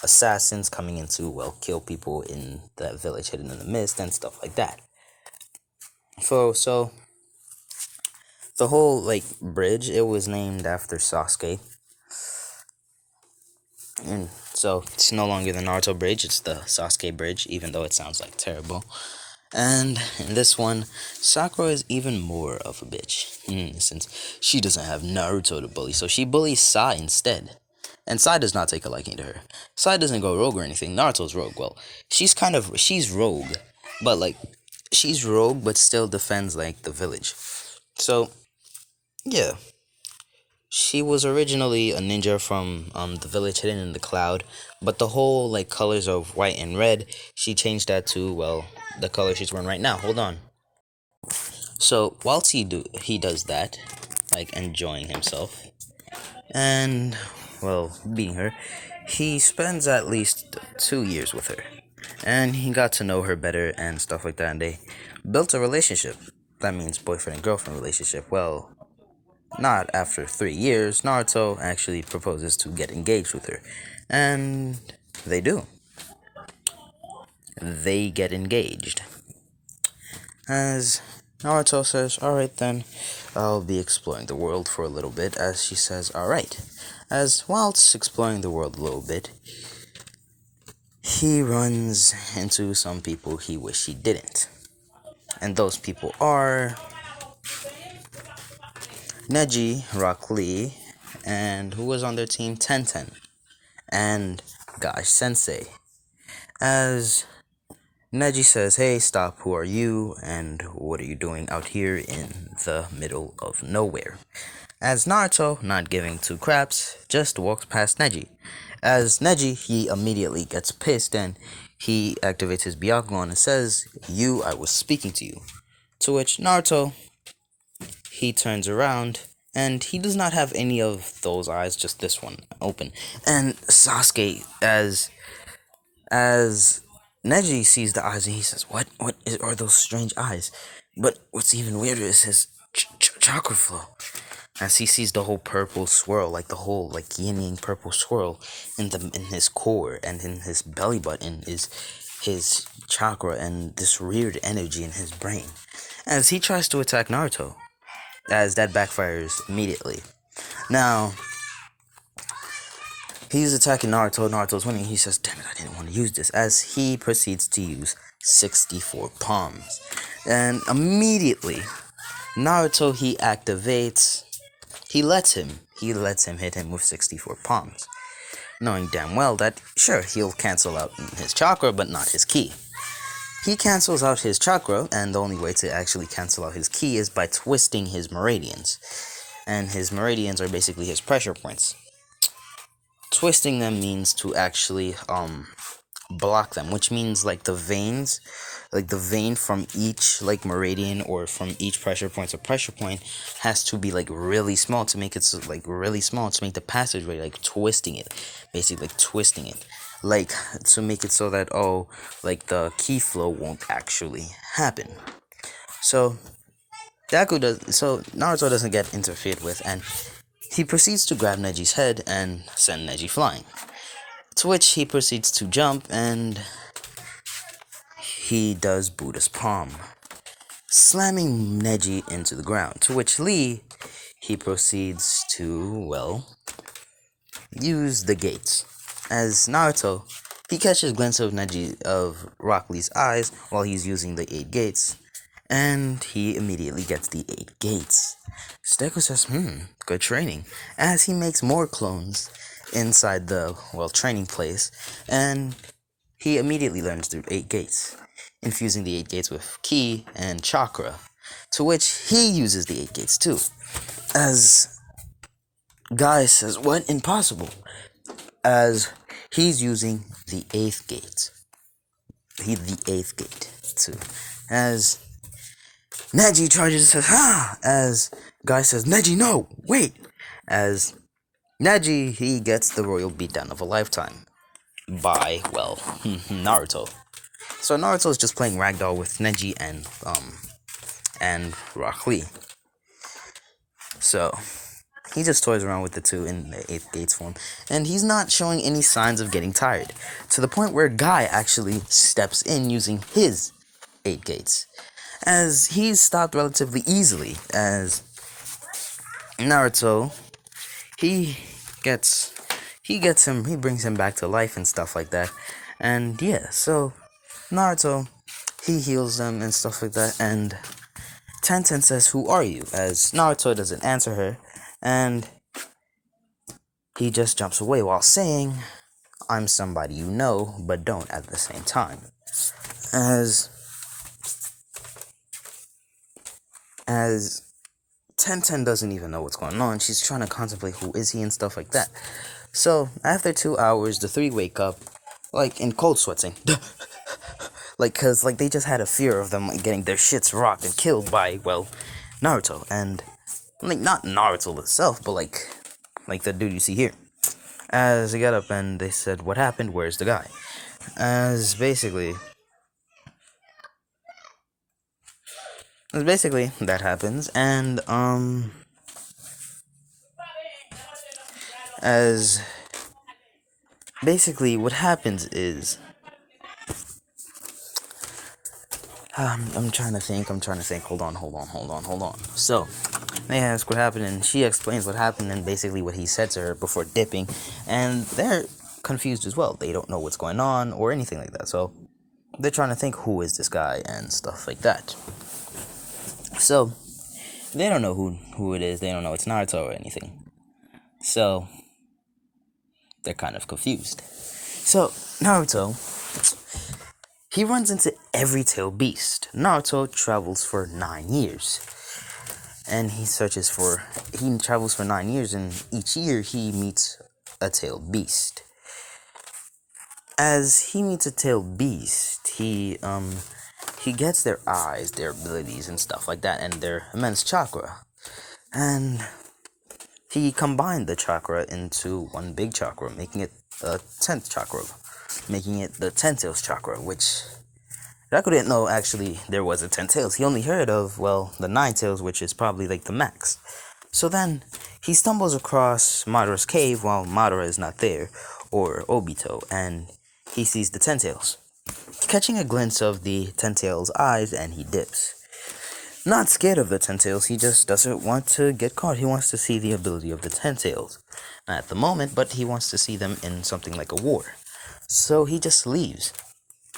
assassins coming in to, well, kill people in that village hidden in the mist and stuff like that. So the whole, like, bridge, it was named after Sasuke. And so it's no longer the Naruto bridge, it's the Sasuke bridge, even though it sounds like terrible. And in this one, Sakura is even more of a bitch, since she doesn't have Naruto to bully, so she bullies Sai instead. And Sai does not take a liking to her. Sai doesn't go rogue or anything. Naruto's rogue. Well, she's rogue, but like, she's rogue, but still defends like the village. So, yeah. She was originally a ninja from the village hidden in the cloud, but the whole like colors of white and red, she changed that to, well, the color she's wearing right now. Hold on. So whilst he does that, like enjoying himself and, well, being her, he spends at least 2 years with her, and he got to know her better and stuff like that, and they built a relationship. That means boyfriend and girlfriend relationship. Well, not after 3 years, Naruto actually proposes to get engaged with her. And they do. They get engaged. As Naruto says, alright then, I'll be exploring the world for a little bit. As she says, alright. As whilst exploring the world a little bit, he runs into some people he wish he didn't. And those people are Neji, Rock Lee, and who was on their team? Tenten, and Gosh Sensei. As Neji says, "Hey, stop, who are you, and what are you doing out here in the middle of nowhere?" As Naruto, not giving two craps, just walks past Neji. As Neji, he immediately gets pissed and he activates his Byakugan and says, "You, I was speaking to you." To which Naruto, he turns around and he does not have any of those eyes, just this one open. And Sasuke, as Neji sees the eyes and he says, are those strange eyes? But what's even weirder is his chakra flow. As he sees the whole purple swirl, like the whole like yin yang purple swirl in his core and in his belly button is his chakra and this weird energy in his brain. As he tries to attack Naruto, as that backfires immediately. Now, he's attacking Naruto. Naruto's winning. He says, "Damn it, I didn't want to use this." As he proceeds to use 64 palms, and immediately Naruto he activates. He lets him hit him with 64 palms, knowing damn well that sure he'll cancel out his chakra, but not his ki. He cancels out his chakra, and the only way to actually cancel out his ki is by twisting his meridians. And his meridians are basically his pressure points. Twisting them means to actually block them, which means like the veins, like the vein from each like meridian or from each pressure point to pressure point has to be like really small to make it so, like really small to make the passageway like twisting it, basically like twisting it, like to make it so that like the ki flow won't actually happen. So Naruto doesn't get interfered with, and he proceeds to grab Neji's head and send Neji flying. To which he proceeds to jump and he does Buddha's palm, slamming Neji into the ground. To which Lee, he proceeds to, use the gates. As Naruto, he catches a glimpse of Rock Lee's eyes while he's using the 8 gates, and he immediately gets the 8 gates. Deku says, good training, as he makes more clones inside the, training place, and he immediately learns the 8 gates, infusing the 8 gates with ki and chakra, to which he uses the 8 gates too. As Guy says, what? Impossible. As he's using the 8th gate. The 8th gate too. As Neji charges and says, as Guy says, Neji, no, wait. As Neji, he gets the royal beatdown of a lifetime by, Naruto. So Naruto's just playing ragdoll with Neji and Rock Lee. So he just toys around with the two in the 8th gates form, and he's not showing any signs of getting tired, to the point where Guy actually steps in using his 8 gates, as he's stopped relatively easily, as Naruto, he brings him back to life and stuff like that, and so Naruto, he heals them and stuff like that, and Tenten says, who are you? As Naruto doesn't answer her, and he just jumps away while saying, I'm somebody you know, but don't at the same time. As Tenten doesn't even know what's going on, she's trying to contemplate who is he and stuff like that. So, after 2 hours, the 3 wake up, in cold sweating. Cause, they just had a fear of them, getting their shits rocked and killed by, Naruto. And, not Naruto itself, but, the dude you see here. As they got up and they said, what happened? Where's the guy? As basically that happens, and, as basically what happens is, I'm trying to think, hold on. So, they ask what happened, and she explains what happened and basically what he said to her before dipping, and they're confused as well. They don't know what's going on or anything like that, so they're trying to think, who is this guy and stuff like that. So, they don't know who it is, they don't know it's Naruto or anything. So, they're kind of confused. So, Naruto, he runs into every tailed beast. Naruto travels for 9 years. And he travels for 9 years, and each year he meets a tailed beast. As he meets a tailed beast, he he gets their eyes, their abilities, and stuff like that, and their immense chakra. And he combined the chakra into one big chakra, making it the 10th chakra, making it the 10 tails chakra, which Raku didn't know actually there was a 10 tails. He only heard of, well, the 9 tails, which is probably like the max. So then he stumbles across Madara's cave while Madara is not there, or Obito, and he sees the 10 tails. Catching a glimpse of the 10 tails' eyes, and he dips. Not scared of the 10 tails, he just doesn't want to get caught. He wants to see the ability of the 10 tails. Not at the moment, but he wants to see them in something like a war. So he just leaves,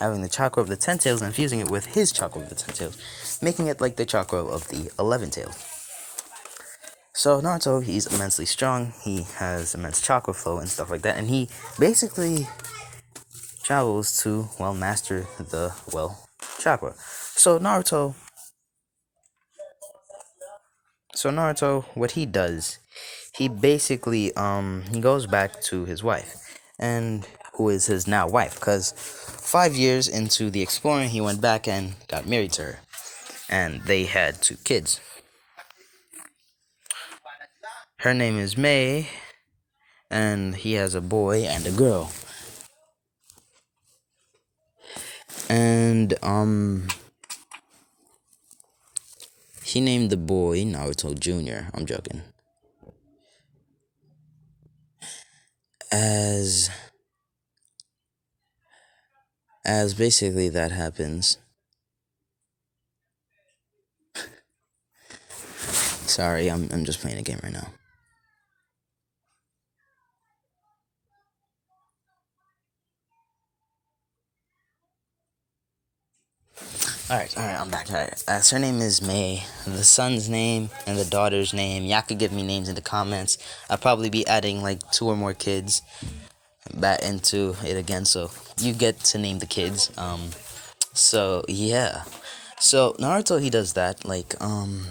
having the chakra of the 10 tails and fusing it with his chakra of the 10 tails, making it like the chakra of the 11 tails. So Naruto, he's immensely strong, he has immense chakra flow and stuff like that, and he basically travels to, well, master the, well, chakra. So Naruto, what he does, he basically, he goes back to his wife, and who is his now wife, because 5 years into the exploring, he went back and got married to her, and they had 2 kids. Her name is May, and he has a boy and a girl. And, he named the boy Naruto Jr. I'm joking. As basically that happens. Sorry, I'm just playing a game right now. Alright, I'm back. Alright. Her name is May. The son's name and the daughter's name. Y'all could give me names in the comments. I'll probably be adding like 2 or more kids back into it again, so you get to name the kids. So yeah. So Naruto, he does that. Like, I'm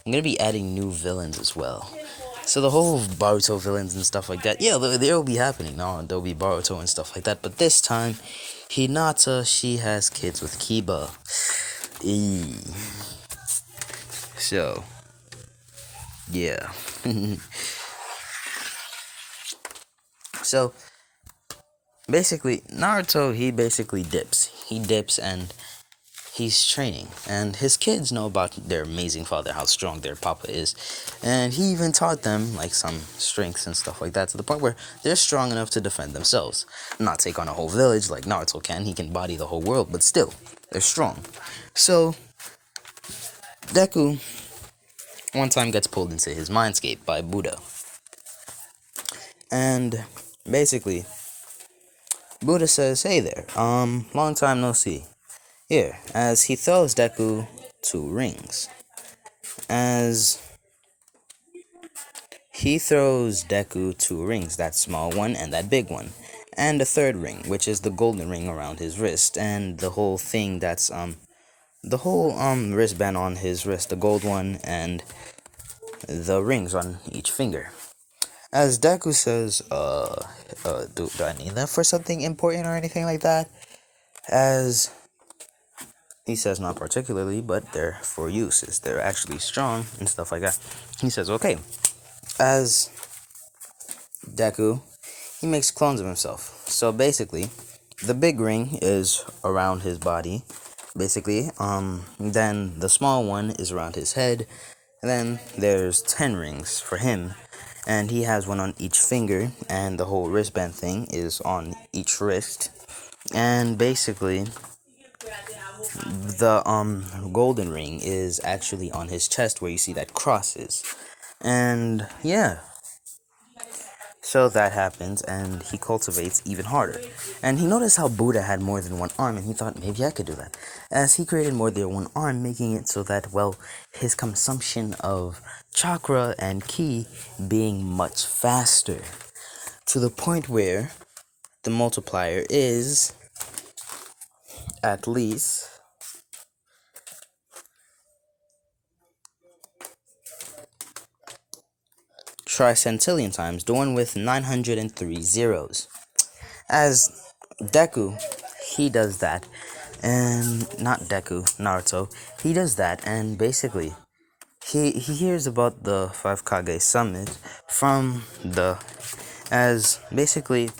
gonna be adding new villains as well. So the whole Boruto villains and stuff like that, yeah, they'll be happening. No, there'll be Boruto and stuff like that. But this time, Hinata, she has kids with Kiba. So, yeah. So, basically, Naruto, he basically dips. He dips and he's training. And his kids know about their amazing father, how strong their papa is. And he even taught them, like, some strengths and stuff like that, to the point where they're strong enough to defend themselves. Not take on a whole village like Naruto can. He can body the whole world, but still, they're strong. So, Deku one time gets pulled into his mindscape by Buddha. And basically, Buddha says, "Hey there, long time no see." Here, as he throws Deku 2 rings. As he throws Deku 2 rings, that small one and that big one. And a third ring, which is the golden ring around his wrist, and the whole thing that's the whole wristband on his wrist, the gold one, and the rings on each finger. As Deku says, do I need that for something important or anything like that? As he says, not particularly, but they're for uses. They're actually strong and stuff like that. He says, okay. As Deku, he makes clones of himself. So basically, the big ring is around his body, basically. Then the small one is around his head. And then there's 10 rings for him. And he has one on each finger, and the whole wristband thing is on each wrist. And basically, the golden ring is actually on his chest where you see that cross is. And yeah. So that happens, and he cultivates even harder. And he noticed how Buddha had more than one arm, and he thought, maybe I could do that. As he created more than one arm, making it so that, well, his consumption of chakra and ki being much faster. To the point where the multiplier is at least tricentillion times, the one with 903 zeros. As Deku, he does that, and not Deku, Naruto. He does that, and basically, he hears about the Five Kage Summit from as basically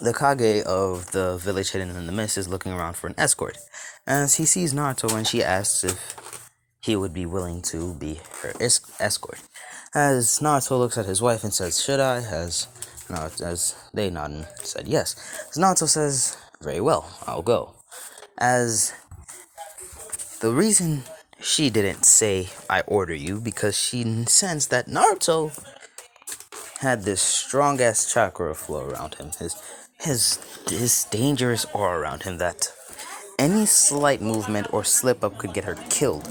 the Kage of the village hidden in the mist is looking around for an escort. As he sees Naruto, and she asks if he would be willing to be her escort. As Naruto looks at his wife and says, "Should I?" As they nod and said yes. As Naruto says, "Very well, I'll go." As the reason she didn't say, "I order you," because she sensed that Naruto had this strong ass chakra flow around him, his dangerous aura around him that any slight movement or slip up could get her killed.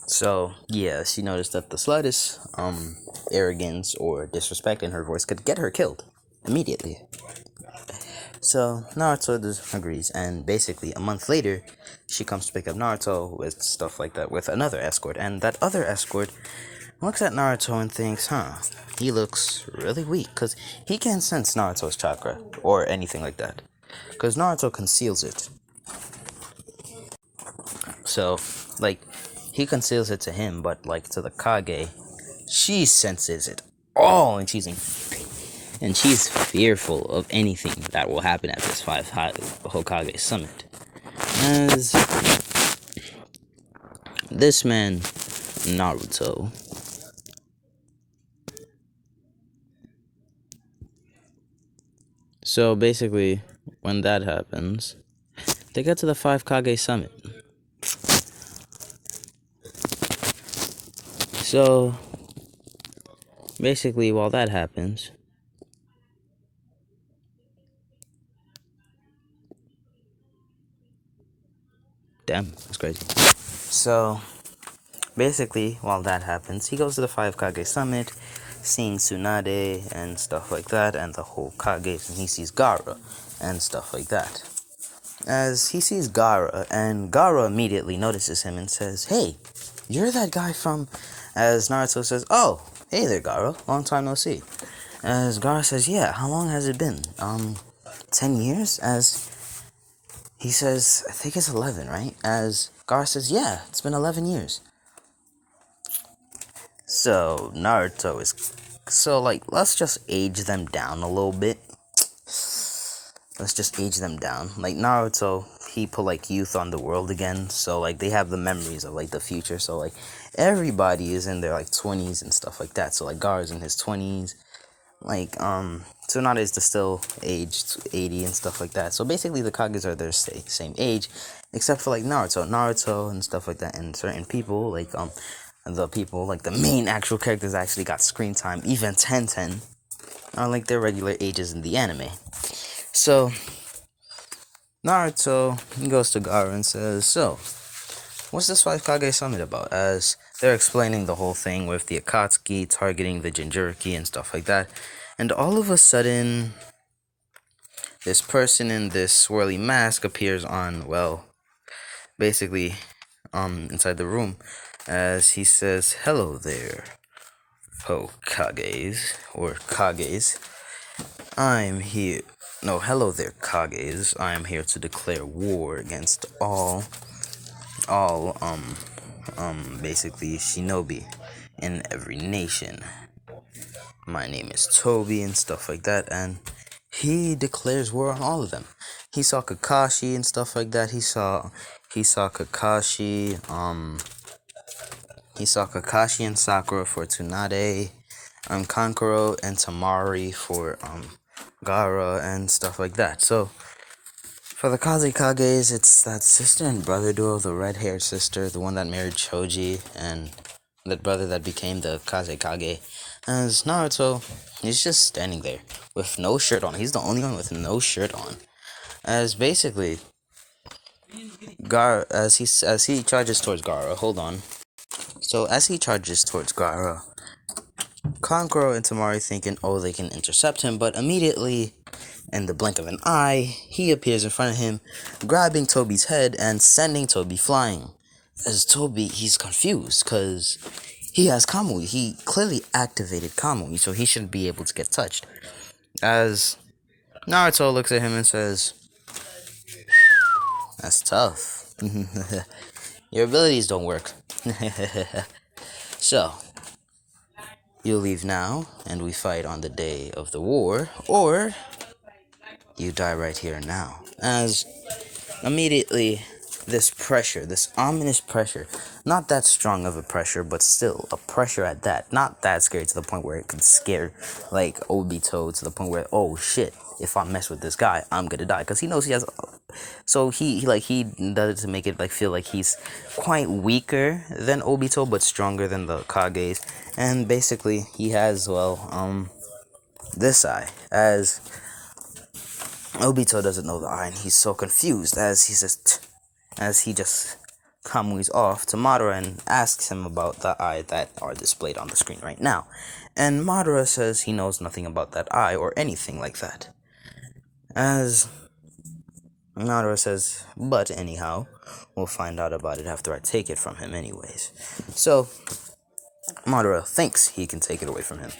So yeah, she noticed that the slightest arrogance or disrespect in her voice could get her killed immediately. So Naruto agrees, and basically a month later, she comes to pick up Naruto with stuff like that with another escort, and that other escort looks at Naruto and thinks, he looks really weak, because he can't sense Naruto's chakra, or anything like that, because Naruto conceals it. So, like, he conceals it to him, but, like, to the Kage, she senses it all, and she's fearful of anything that will happen at this Five Hokage Summit. As this man, Naruto, so basically, when that happens, they get to the Five Kage Summit. So, basically, while that happens, damn, that's crazy. So, basically, while that happens, he goes to the Five Kage Summit, seeing Tsunade and stuff like that, and the whole Kage, and he sees Gaara and stuff like that. As he sees Gaara, and Gaara immediately notices him and says, "Hey, you're that guy from..." As Naruto says, "Oh, hey there, Gaara, long time no see." As Gaara says, "Yeah, how long has it been? 10 years?" As he says, "I think it's 11, right?" As Gaara says, "Yeah, it's been 11 years. So, Naruto is... So, like, let's just age them down a little bit. Let's just age them down. Like, Naruto, he put, like, youth on the world again. So, like, they have the memories of, like, the future. So, like, everybody is in their, like, 20s and stuff like that. So, like, Gaara's in his 20s. Like, Tsunade is still aged 80 and stuff like that. So, basically, the Kages are their same age. Except for, like, Naruto and stuff like that. And certain people, like, the people, like, the main actual characters actually got screen time. Even Tenten are, like, their regular ages in the anime. So, Naruto goes to Gaara and says, "So, what's this Five Kage Summit about?" As they're explaining the whole thing with the Akatsuki targeting the Jinchuriki and stuff like that. And all of a sudden, this person in this swirly mask appears on, well, basically, inside the room. As he says, "Hello there, Hokages, or Kages. I'm here. No, hello there, Kages. I am here to declare war against basically shinobi in every nation. My name is Toby," and stuff like that, and he declares war on all of them. He saw Kakashi and stuff like that. He saw Kakashi, he saw Kakashi and Sakura for Tsunade, Kankuro and Tamari for, Gaara and stuff like that. So, for the Kazekages, it's that sister and brother duo, the red-haired sister, the one that married Choji, and that brother that became the Kazekage. As Naruto, he's just standing there with no shirt on. He's the only one with no shirt on. As basically, Gaara, as he charges towards Gaara, hold on. So as he charges towards Gaara, Kankuro and Tamari thinking, oh, they can intercept him, but immediately, in the blink of an eye, he appears in front of him, grabbing Toby's head and sending Toby flying. As Toby, he's confused, because he has Kamui. He clearly activated Kamui, so he shouldn't be able to get touched. As Naruto looks at him and says, That's tough. Your abilities don't work. So, you leave now, and we fight on the day of the war, or you die right here and now. As immediately, this pressure, this ominous pressure, not that strong of a pressure, but still a pressure at that, not that scary to the point where it could scare, like, Obito to the point where, oh shit, if I mess with this guy, I'm gonna die, because he knows he has, so he does it to make it, like, feel like he's quite weaker than Obito, but stronger than the Kages, and basically, he has, well, this eye, as Obito doesn't know the eye, and he's so confused as he says, as he just kamuis off to Madara and asks him about the eye that are displayed on the screen right now. And Madara says he knows nothing about that eye or anything like that. As Madara says, but anyhow, we'll find out about it after I take it from him anyways. So, Madara thinks he can take it away from him.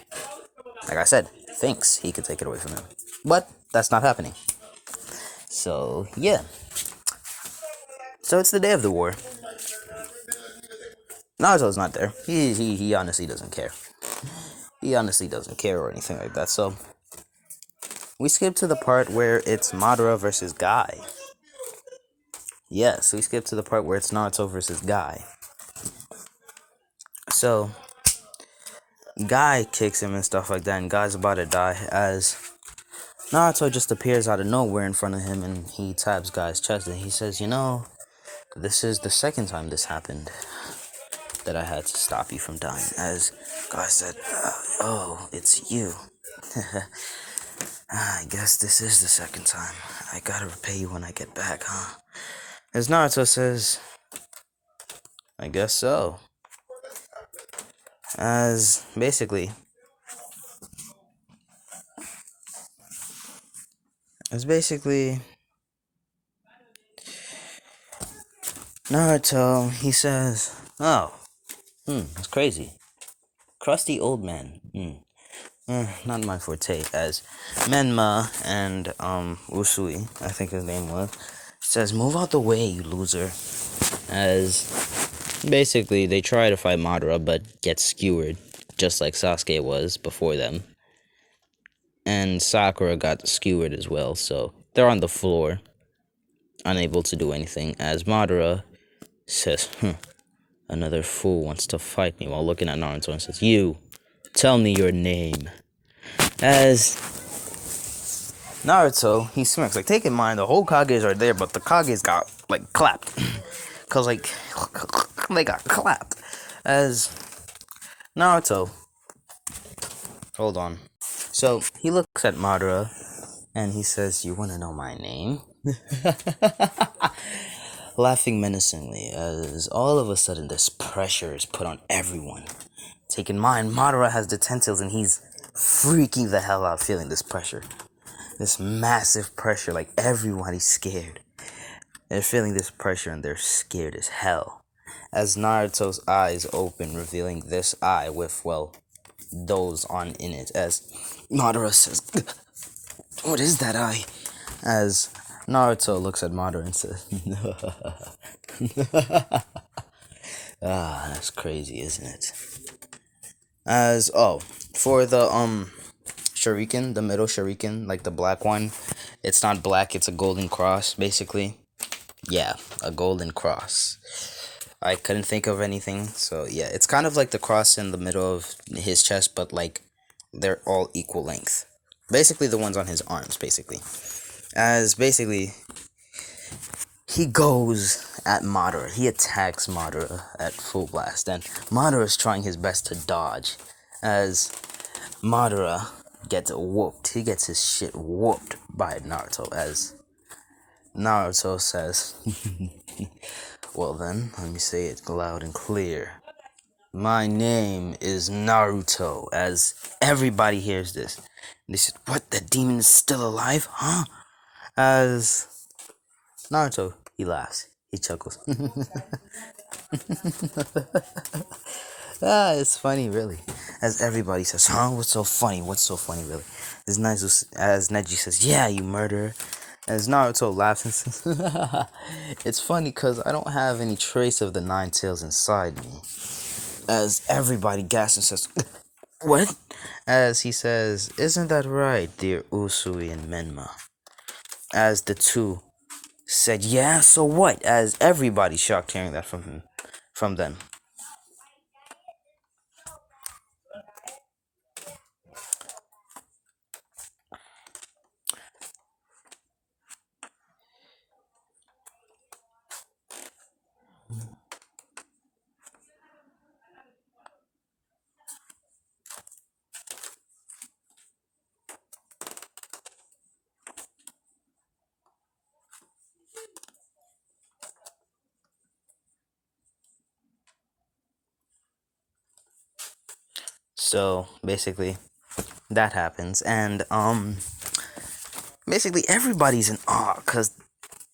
Like I said, thinks he can take it away from him. But that's not happening. So, yeah. So it's the day of the war. Naruto's not there. He honestly doesn't care. He honestly doesn't care or anything like that. So, we skip to the part where it's Madara versus Guy. Yes, we skip to the part where it's Naruto versus Guy. So, Guy kicks him and stuff like that, and Guy's about to die as Naruto just appears out of nowhere in front of him, and he taps Guy's chest, and he says, you know, this is the second time this happened that I had to stop you from dying. As Guy said, oh, it's you. I guess this is the second time. I gotta repay you when I get back, huh? As Naruto says, I guess so. As basically, Naruto, he says, oh, that's crazy. Crusty old man, not my forte. As Menma and, Usui, I think his name was, says, move out the way, you loser. As, basically, they try to fight Madara, but get skewered, just like Sasuke was before them. And Sakura got skewered as well, so they're on the floor, unable to do anything, as Madara says, another fool wants to fight me, while looking at Naruto and says, you, tell me your name. As Naruto, he smirks, like, take in mind, the whole Kages are there, but the Kages got, like, clapped. Cause, like, they got clapped. As Naruto, hold on. So, he looks at Madara, and he says, you wanna know my name? Laughing menacingly, as all of a sudden this pressure is put on everyone. Take in mind, Madara has the 10 tails, and he's freaking the hell out feeling this pressure. This massive pressure, like everybody's scared. They're feeling this pressure and they're scared as hell. As Naruto's eyes open, revealing this eye with, well, those on in it. As Madara says, what is that eye? As Naruto looks at Madara and says, ah, that's crazy, isn't it? As, oh, for the, shuriken, the middle shuriken, like the black one, it's not black, it's a golden cross, basically. Yeah, a golden cross. I couldn't think of anything, so yeah, it's kind of like the cross in the middle of his chest, but like, they're all equal length. Basically, the ones on his arms, basically. As, basically, he goes at Madara. He attacks Madara at full blast, and Madara is trying his best to dodge. As Madara gets whooped. He gets his shit whooped by Naruto, as Naruto says, well then, let me say it loud and clear. My name is Naruto, as everybody hears this. They said, what, the demon is still alive, huh? As Naruto, he laughs, he chuckles. It's funny, really. As everybody says, huh, what's so funny, really? As Neji says, yeah, you murderer. As Naruto laughs and says, it's funny because I don't have any trace of the nine tails inside me. As everybody gasps and says, what? As he says, isn't that right, dear Usui and Menma? As the two said, yeah, so what? As everybody shocked hearing that from them. So basically, that happens, and basically everybody's in awe because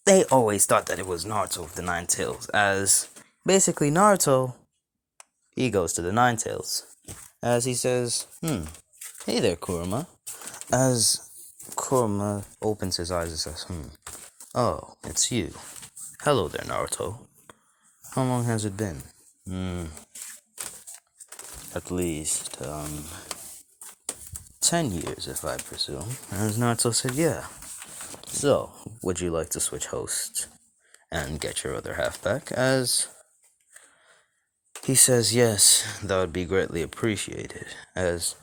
they always thought that it was Naruto with the nine tails. As basically Naruto, he goes to the nine tails, as he says, hey there, Kurama. As Kurama opens his eyes and says, oh, it's you. Hello there, Naruto. How long has it been? At least, 10 years, if I presume. As Naruto said, yeah. So, would you like to switch hosts and get your other half back? As he says, yes, that would be greatly appreciated. As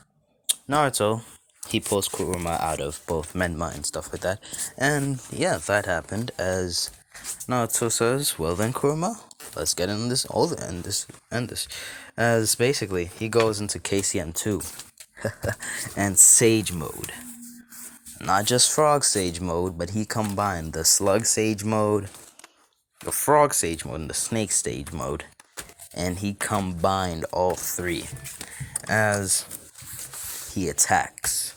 Naruto, he pulls Kurama out of both Menma and stuff like that. And yeah, that happened. As Naruto says, well then, Kurama, let's get in this, and this. As basically, he goes into KCM 2 and Sage mode. Not just Frog Sage mode, but he combined the Slug Sage mode, the Frog Sage mode, and the Snake Sage mode. And he combined all three as he attacks.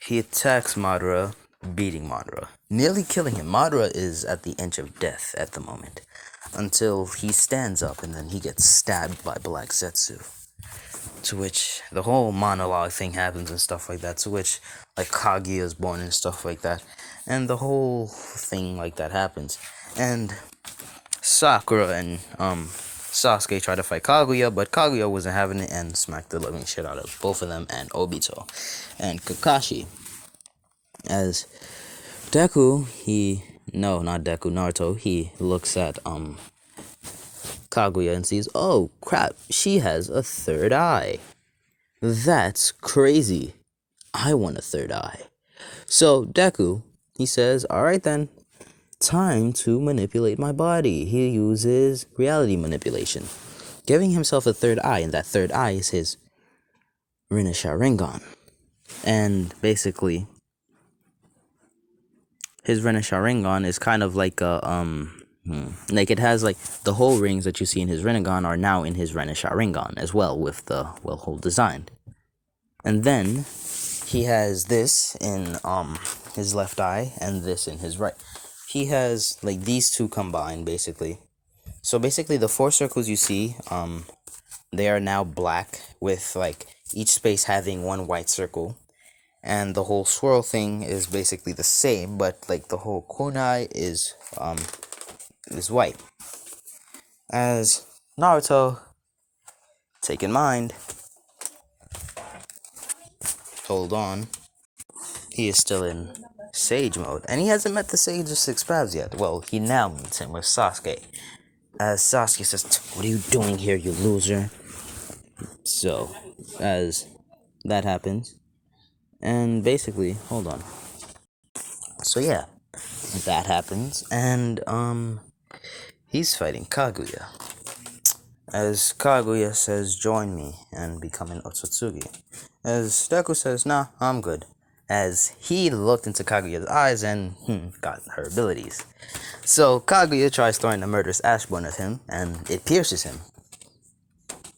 He attacks Madara, beating Madara, nearly killing him. Madara is at the edge of death at the moment, until he stands up and then he gets stabbed by Black Zetsu. To which the whole monologue thing happens and stuff like that. To which, like, Kaguya is born and stuff like that. And the whole thing like that happens. And Sakura and Sasuke tried to fight Kaguya, but Kaguya wasn't having it and smacked the living shit out of both of them and Obito and Kakashi. As Deku, Naruto, he looks at Kaguya and sees, oh crap, she has a third eye. That's crazy. I want a third eye. So Deku, he says, alright then, time to manipulate my body. He uses reality manipulation, giving himself a third eye, and that third eye is his Rinne Sharingan. And basically, his Rinne Sharingan is kind of like a, like it has like the whole rings that you see in his Rinnegan are now in his Rinne Sharingan as well, with the whole design. And then he has this in his left eye and this in his right. He has like these two combined basically. So basically the four circles you see, they are now black with like each space having one white circle. And the whole swirl thing is basically the same, but like the whole kunai is white. As Naruto, take in mind, hold on, he is still in Sage mode, and he hasn't met the Sage of Six Paths yet. Well, he now meets him with Sasuke. As Sasuke says, what are you doing here, you loser? So, as that happens, and basically, hold on. So yeah, that happens, and he's fighting Kaguya. As Kaguya says, join me and become an Otsutsuki. As Deku says, nah, I'm good. As he looked into Kaguya's eyes and got her abilities. So Kaguya tries throwing a murderous ashburn at him, and it pierces him.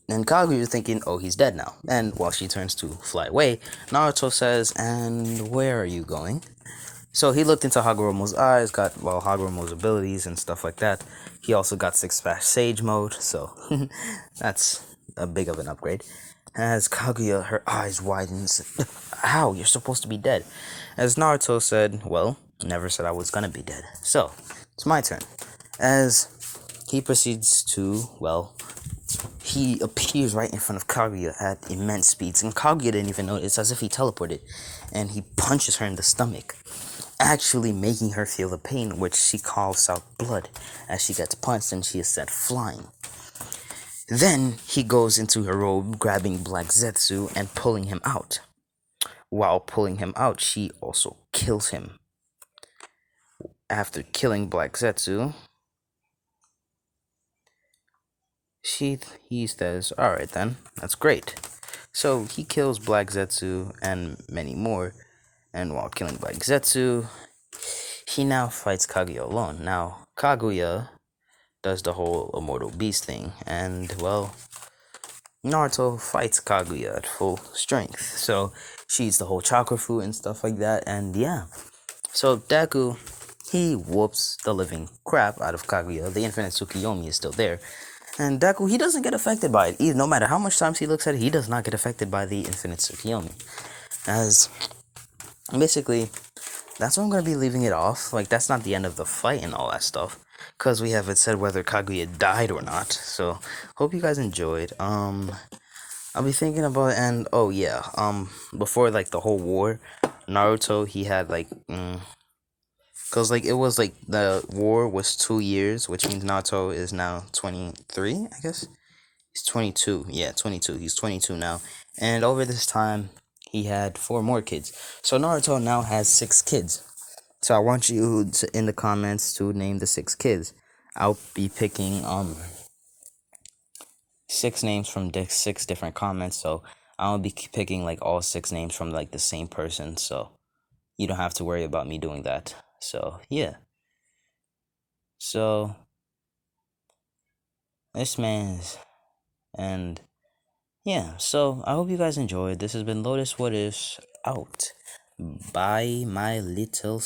And Kaguya is thinking, oh, he's dead now. And while she turns to fly away, Naruto says, and where are you going? So he looked into Hagoromo's eyes, got, Hagoromo's abilities and stuff like that. He also got Six Path Sage mode, so that's a big of an upgrade. As Kaguya, her eyes widens, how? You're supposed to be dead. As Naruto said, well, Never said I was gonna be dead. So, it's my turn. As he proceeds to, well, he appears right in front of Kaguya at immense speeds, and Kaguya didn't even notice, as if he teleported, and he punches her in the stomach, actually making her feel the pain, which she calls out blood as she gets punched and she is sent flying. Then he goes into her robe, grabbing Black Zetsu and pulling him out. While pulling him out, she also kills him. After killing Black Zetsu, he says, "Alright then, that's great." So he kills Black Zetsu and many more, and while killing Black Zetsu, he now fights Kaguya alone. Now, Kaguya does the whole Immortal Beast thing, and well, Naruto fights Kaguya at full strength. So she eats the whole chakra fruit and stuff like that, and yeah. So Deku, he whoops the living crap out of Kaguya. The infinite Tsukiyomi is still there. And Deku, he doesn't get affected by it. No matter how much times he looks at it, he does not get affected by the infinite Tsukiyomi. As basically, that's where I'm going to be leaving it off. Like, that's not the end of the fight and all that stuff, because we haven't said whether Kaguya died or not. So, hope you guys enjoyed. I'll be thinking about it, and oh yeah, before like the whole war, Naruto, he had like, cause like it was like the war was 2 years, which means Naruto is now 23, I guess. He's 22, yeah, 22. He's 22 now, and over this time, he had 4 more kids. So Naruto now has 6 kids. So I want you to, in the comments, to name the 6 kids. I'll be picking 6 names from 6 different comments, so I'll be picking like all 6 names from like the same person, so you don't have to worry about me doing that. So yeah. So this man's, and yeah, so I hope you guys enjoyed. This has been Lotus What Ifs out. Bye, my little